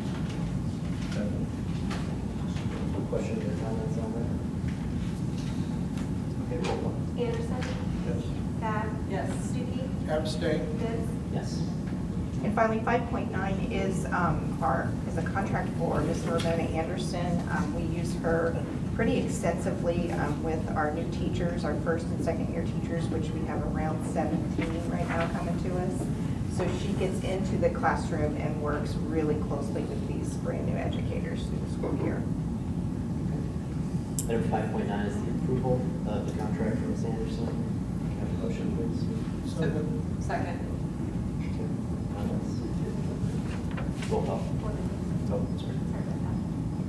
S1: Questions or comments on roll call.
S8: Anderson?
S10: Yes.
S8: Bab?
S13: Yes.
S8: Stuckey?
S10: Abstain.
S8: Pitts?
S1: Yes.
S11: And finally, 5.9 is a contract for Ms. Ramona Anderson. We use her pretty extensively with our new teachers, our first and second year teachers, which we have around 17 right now coming to us. So she gets into the classroom and works really closely with these brand new educators through the school year.
S1: Item 5.9 is the approval of the contract for Ms. Anderson. Can I have a motion, please?
S10: So moved.
S13: Second.
S1: Comments? Roll call. Oh, sorry.
S8: Sorry about that.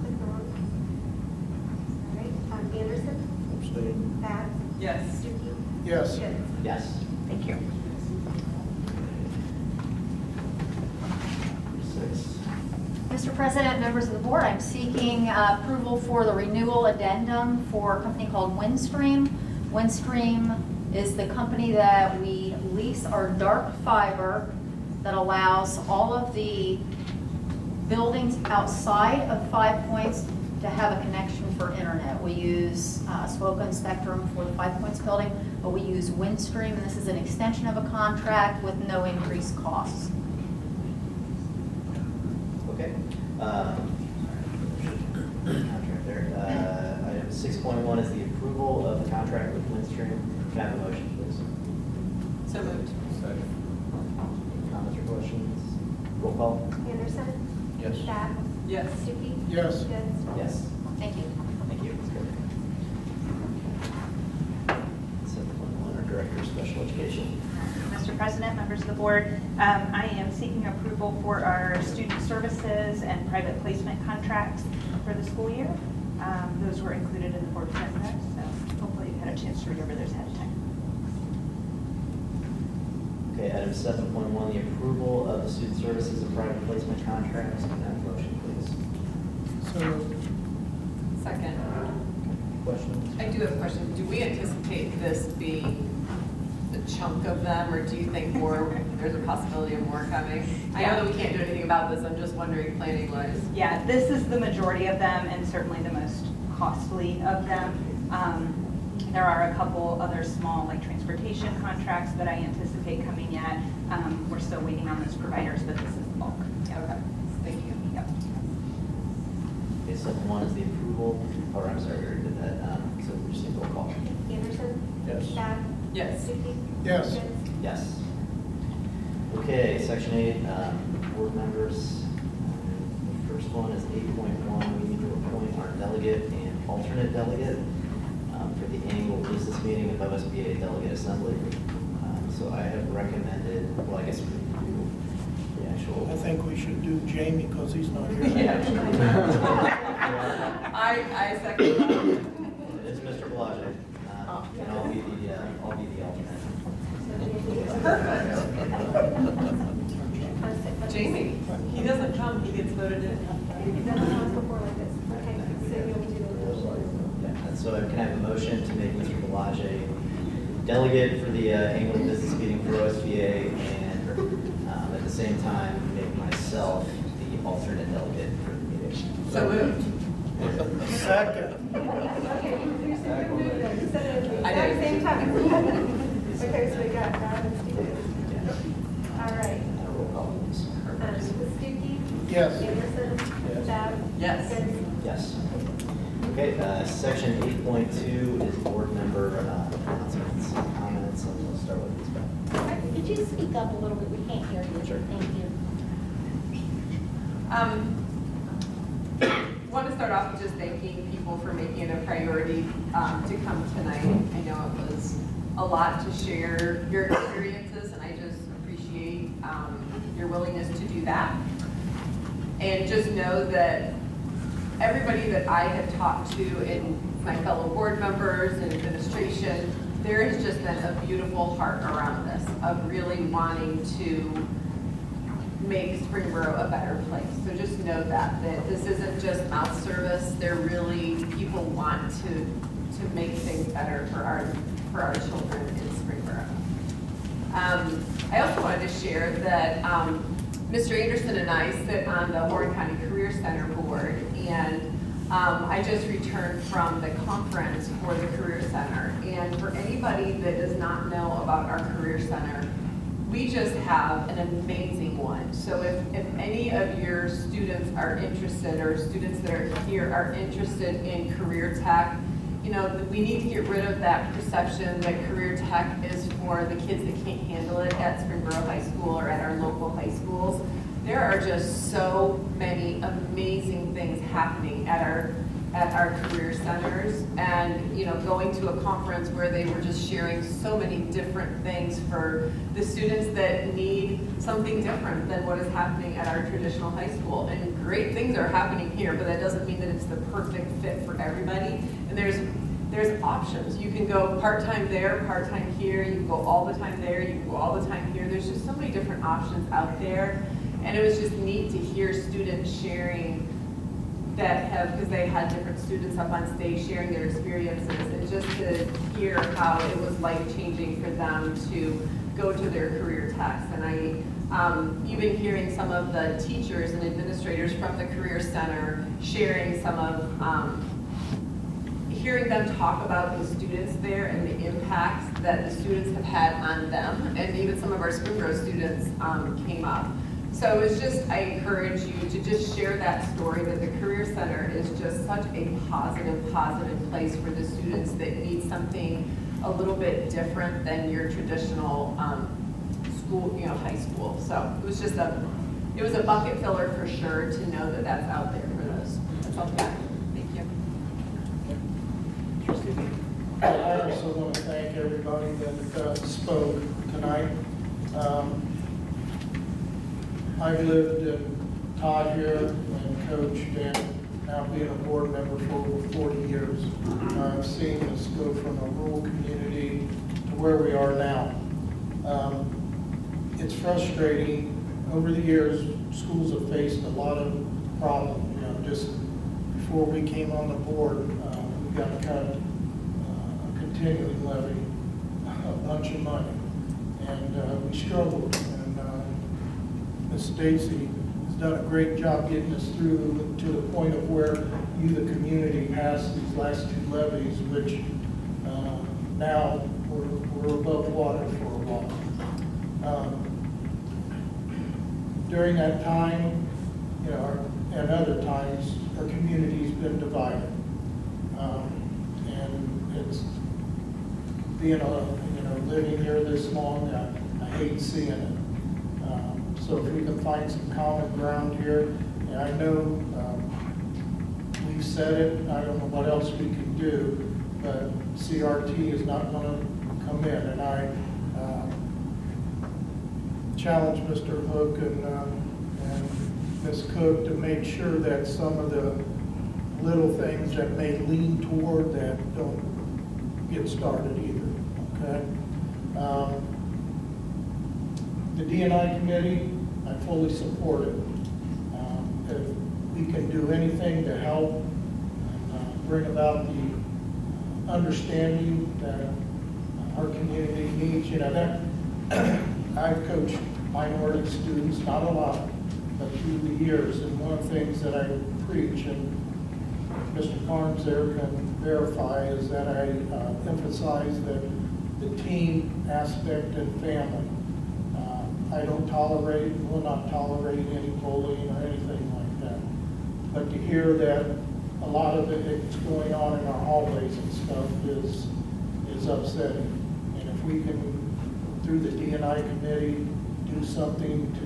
S8: Click the wrong. All right, Anderson?
S10: Abstain.
S8: Bab?
S13: Yes.
S8: Stuckey?
S10: Yes.
S8: Pitts?
S1: Yes.
S11: Thank you.
S1: 6.
S3: Mr. President, members of the board, I'm seeking approval for the renewal addendum for a company called Windstream. Windstream is the company that we lease our dark fiber that allows all of the buildings outside of 5 Points to have a connection for internet. We use Swoca and Spectrum for the 5 Points building, but we use Windstream, and this is an extension of a contract with no increased costs.
S1: Okay. Contract there. Item 6.1 is the approval of the contract with Windstream. Can I have a motion, please?
S13: So moved.
S1: Comments or questions? Roll call.
S8: Anderson?
S10: Yes.
S8: Bab?
S13: Yes.
S8: Stuckey?
S10: Yes.
S8: Pitts?
S1: Yes.
S3: Thank you.
S1: Thank you. 7.1, our Director of Special Education.
S12: Mr. President, members of the board, I am seeking approval for our student services and private placement contracts for the school year. Those were included in the board minutes, so hopefully you've had a chance to read over those ahead of time.
S1: Okay, item 7.1, the approval of the student services and private placement contracts. Can I have a motion, please?
S10: So moved.
S13: Second.
S1: Questions?
S13: I do have a question. Do we anticipate this being a chunk of them, or do you think there's a possibility of more coming? I know that we can't do anything about this. I'm just wondering planning wise.
S12: Yeah, this is the majority of them and certainly the most costly of them. There are a couple other small, like transportation contracts that I anticipate coming yet. We're still waiting on those providers, but this is the bulk.
S13: Okay, thank you.
S12: Yep.
S1: Okay, 7.1 is the approval, or I'm sorry, we already did that. So we just need roll call.
S8: Anderson?
S10: Yes.
S8: Bab?
S13: Yes.
S8: Stuckey?
S10: Yes.
S8: Pitts?
S1: Yes. Okay, section 8, board members. The first one is 8.1. We need to appoint our delegate and alternate delegate for the annual business meeting of OSBA Delegate Assembly. So I have recommended, well, I guess we can do the actual.
S10: I think we should do Jamie because he's not here.
S13: I second that.
S1: It's Mr. Belanger, and I'll be the alternate.
S13: Jamie, he doesn't come, he gets voted in.
S8: It doesn't come before like this. Okay, so you'll do
S1: Yeah, and so can I have a motion to make Mr. Belanger delegate for the annual business meeting for OSBA, and at the same time, make myself the alternate delegate for the meeting.
S13: So moved.
S10: Second.
S8: Okay, you said you moved them, you said it at the
S13: I
S8: exact
S13: did.
S8: same time. Okay, so we got Bab and Stuckey. All right.
S1: Roll call, please.
S8: Stuckey?
S10: Yes.
S8: Anderson?
S10: Yes.
S8: Bab?
S13: Yes.
S8: Pitts?
S1: Yes. Okay, section 8.2 is board member announcements and comments, and we'll start with this one.
S3: Could you speak up a little bit? We can't hear you.
S1: Sure.
S3: Thank you.
S13: Want to start off with just thanking people for making it a priority to come tonight. I know it was a lot to share your experiences, and I just appreciate your willingness to do that. And just know that everybody that I have talked to, and my fellow board members and administration, there has just been a beautiful heart around this of really wanting to make Springboro a better place. So just know that this isn't just mouth service. They're really, people want to make things better for our children in Springboro. I also wanted to share that Mr. Anderson and I sit on the Warren County Career Center board, and I just returned from the conference for the Career Center, and And for anybody that does not know about our Career Center, we just have an amazing one. So if any of your students are interested, or students that are here are interested in career tech, you know, we need to get rid of that perception that career tech is for the kids that can't handle it at Springboro High School or at our local high schools. There are just so many amazing things happening at our career centers, and you know, going to a conference where they were just sharing so many different things for the students that need something different than what is happening at our traditional high school. And great things are happening here, but that doesn't mean that it's the perfect fit for everybody. And there's options. You can go part-time there, part-time here, you can go all the time there, you can go all the time here. There's just so many different options out there. And it was just neat to hear students sharing because they had different students up on stage sharing their experiences, and just to hear how it was life-changing for them to go to their career techs. And even hearing some of the teachers and administrators from the Career Center sharing some of, hearing them talk about the students there and the impacts that the students have had on them, and even some of our Springboro students came up. So it's just, I encourage you to just share that story, that the Career Center is just such a positive place for the students that need something a little bit different than your traditional school, you know, high school. So it was just it was a bucket filler for sure to know that that's out there for those. That's all I've got. Thank you.
S10: I also want to thank everybody that spoke tonight. I've lived and taught here and coached and now being a board member for over 40 years. I've seen us go from a rural community to where we are now. It's frustrating. Over the years, schools have faced a lot of problems. You know, just before we came on the board, we got cut a continuing levy, a bunch of money, and we struggled. Ms. Stacy has done a great job getting us through to the point of where you, the community, passed these last two levies, which now we're above water for a while. During that time, you know, and other times, our community's been divided, and it's being living here this long. I hate seeing it. So if we can find some common ground here, and I know we've said it, I don't know what else we can do, but CRT is not going to come in, and I challenge Mr. Hook and Ms. Cook to make sure that some of the little things that may lean toward that don't get started either, okay? The D&I committee, I fully support it. If we can do anything to help bring about the understanding that our community needs, you know, that I've coached minority students, not a lot, but through the years, and one of the things that I preach, and Mr. Carnes there can verify, is that I emphasize that the team aspect and family. I don't tolerate, will not tolerate any bullying or anything like that. But to hear that a lot of it's going on in our hallways and stuff is upsetting. And if we can, through the D&I committee, do something to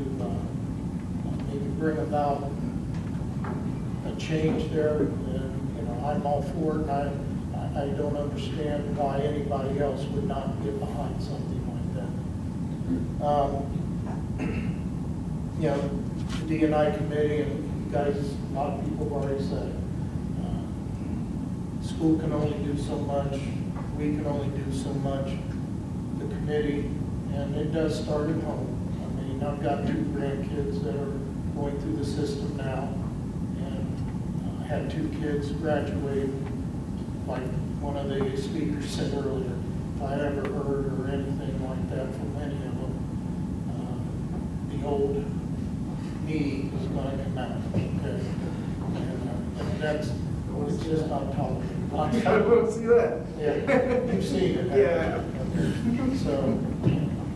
S10: maybe bring about a change there, then, you know, I'm all for it. And I don't understand why anybody else would not get behind something like that. You know, the D&I committee, and you guys, a lot of people have already said it. School can only do so much, we can only do so much. The committee, and it does start at home. I mean, I've got 2 grandkids that are going through the system now, and I had 2 kids graduate, like one of the speakers said earlier, if I ever heard or anything like that from any of them, the old me is going to come out, okay? And that's, it's just not tolerable.
S7: I want to see that.
S10: Yeah, you've seen it.
S7: Yeah.
S10: Okay. So,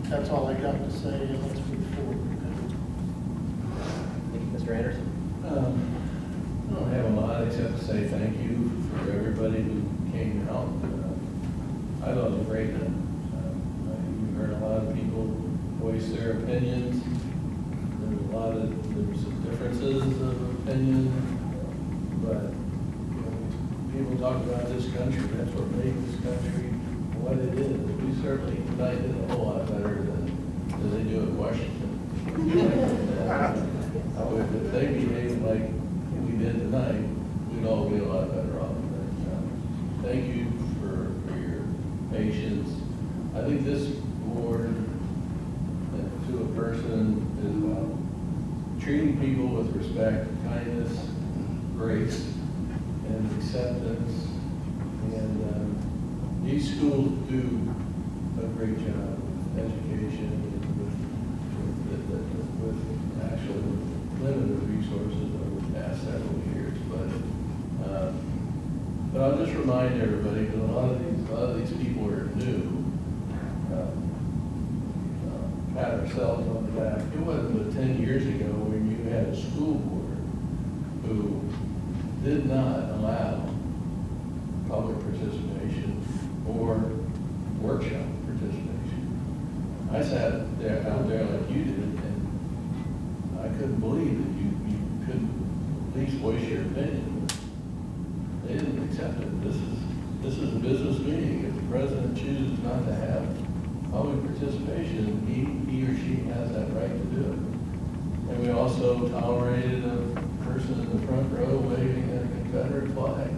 S10: that's all I got to say, and let's move forward.
S1: Thank you, Mr. Anderson.
S2: I don't have a lot except to say thank you for everybody who came out. I thought it was a great night. You heard a lot of people voice their opinions. There were some differences of opinion, but people talk about this country. That's what made this country what it is. We certainly tonight did a whole lot better than they do in Washington. If they behaved like we did tonight, we'd all be a lot better off. Thank you for your patience. I think this board, to a person, is about treating people with respect, kindness, grace, and acceptance. And these schools do a great job with education and with actually limited resources over the past several years. But I'll just remind everybody that a lot of these people are new. Pat ourselves on the back. It wasn't but 10 years ago when you had a school board who did not allow public participation or workshop participation. I sat there out there like you did, and I couldn't believe that you couldn't at least voice your opinion. They didn't accept it. This is a business meeting. If the president chooses not to have public participation, he or she has that right to do it. And we also tolerated a person in the front row waving a Confederate flag.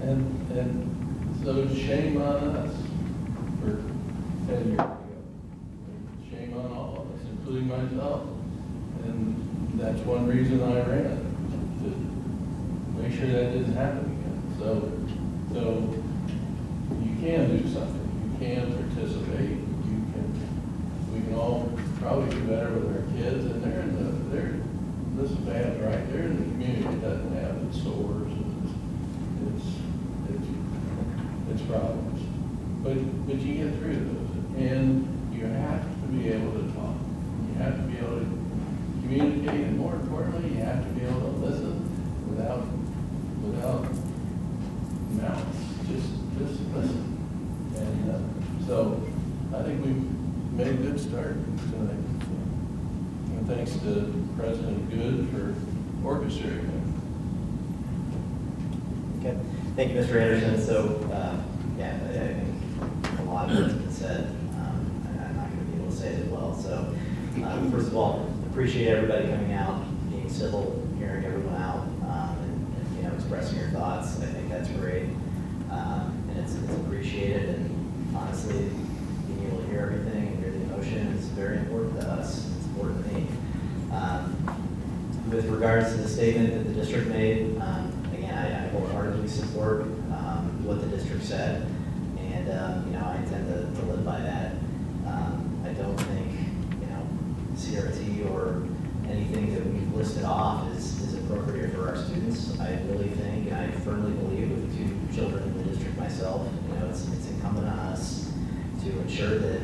S2: And so shame on us for 10 years ago. Shame on all of us, including myself. And that's one reason I ran, to make sure that didn't happen again. So you can do something. You can participate. We can all probably do better with our kids, and this is bad, right? They're in the community that doesn't have its sores and its problems. But you get through those, and you have to be able to talk. You have to be able to communicate, and more importantly, you have to be able to listen without mouths. Just listen. And so I think we've made a good start tonight. And thanks to President Good for orchestrating it.
S1: Okay, thank you, Mr. Anderson. So, yeah, I think a lot of what's been said, and I'm not going to be able to say it as well. So, first of all, appreciate everybody coming out, being civil, hearing everyone out, and expressing your thoughts. I think that's great, and it's appreciated. And honestly, being able to hear everything and hear the emotion is very important to us. It's important to me. With regards to the statement that the district made, again, I wholeheartedly support what the district said, and I intend to live by that. I don't think CRT or anything that we've listed off is appropriate for our students. I really think, and I firmly believe, with 2 children in the district myself, it's incumbent on us to ensure that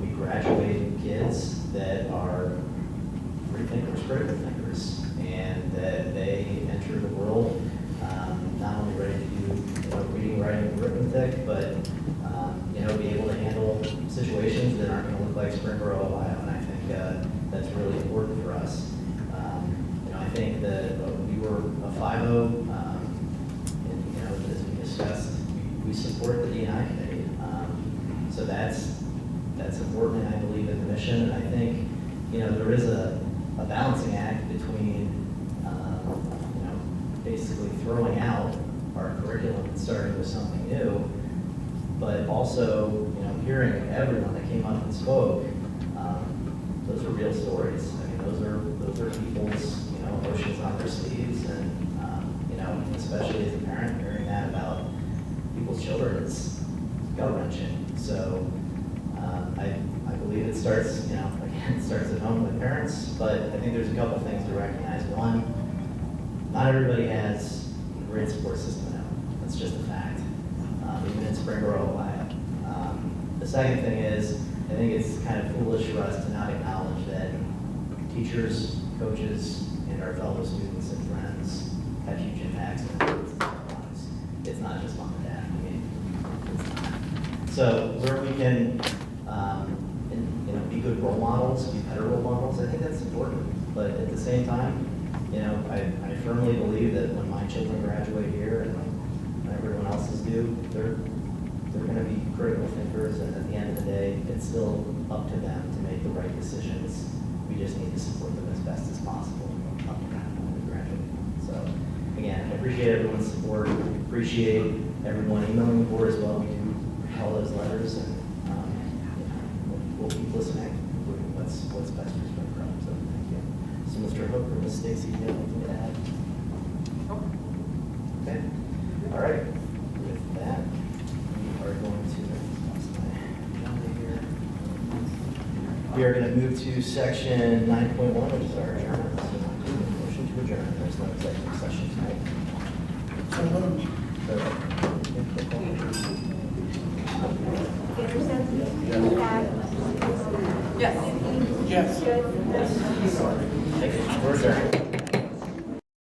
S1: we graduate kids that are free thinkers, critical thinkers, and that they enter the world not only ready to do reading, writing, and arithmetic, but be able to handle situations that aren't going to look like Springboro, Ohio. And I think that's really important for us. I think that we were a 5-0, and as we discussed, we support the D&I committee. So that's important, and I believe in the mission. And I think there is a balancing act between basically throwing out our curriculum and starting with something new, but also hearing everyone that came up and spoke. Those are real stories. I mean, those are people's emotions on their sleeves, and especially as a parent, hearing that about people's children is gut-wrenching. So I believe it starts, again, it starts at home with parents, but I think there's a couple things to recognize. One, not everybody has great support system now. That's just a fact. Even in Springboro, Ohio. The second thing is, I think it's kind of foolish for us to not acknowledge that teachers, coaches, and our fellow students and friends have huge impacts in our lives. It's not just mom and dad. I mean, it's not. So where we can, be good role models, be better role models, I think that's important. But at the same time, I firmly believe that when my children graduate here and when everyone else's do, they're going to be critical thinkers, and at the end of the day, it's still up to them to make the right decisions. We just need to support them as best as possible up to them when we graduate. So, again, I appreciate everyone's support. Appreciate everyone emailing the board as well. We do all those letters, and we'll keep listening, including what's best for Springboro. So, thank you. So, Mr. Hook or Ms. Stacy, do you have anything to add? Okay. All right. With that, we are going to, we are going to move to section 9.1, which is our adjournment. So, motion to adjourn. There's no executive session tonight.
S10: So moved.
S8: Anderson?
S6: Yes.
S8: Babb?
S10: Yes.
S8: Good?
S1: Thank you. We're adjourned.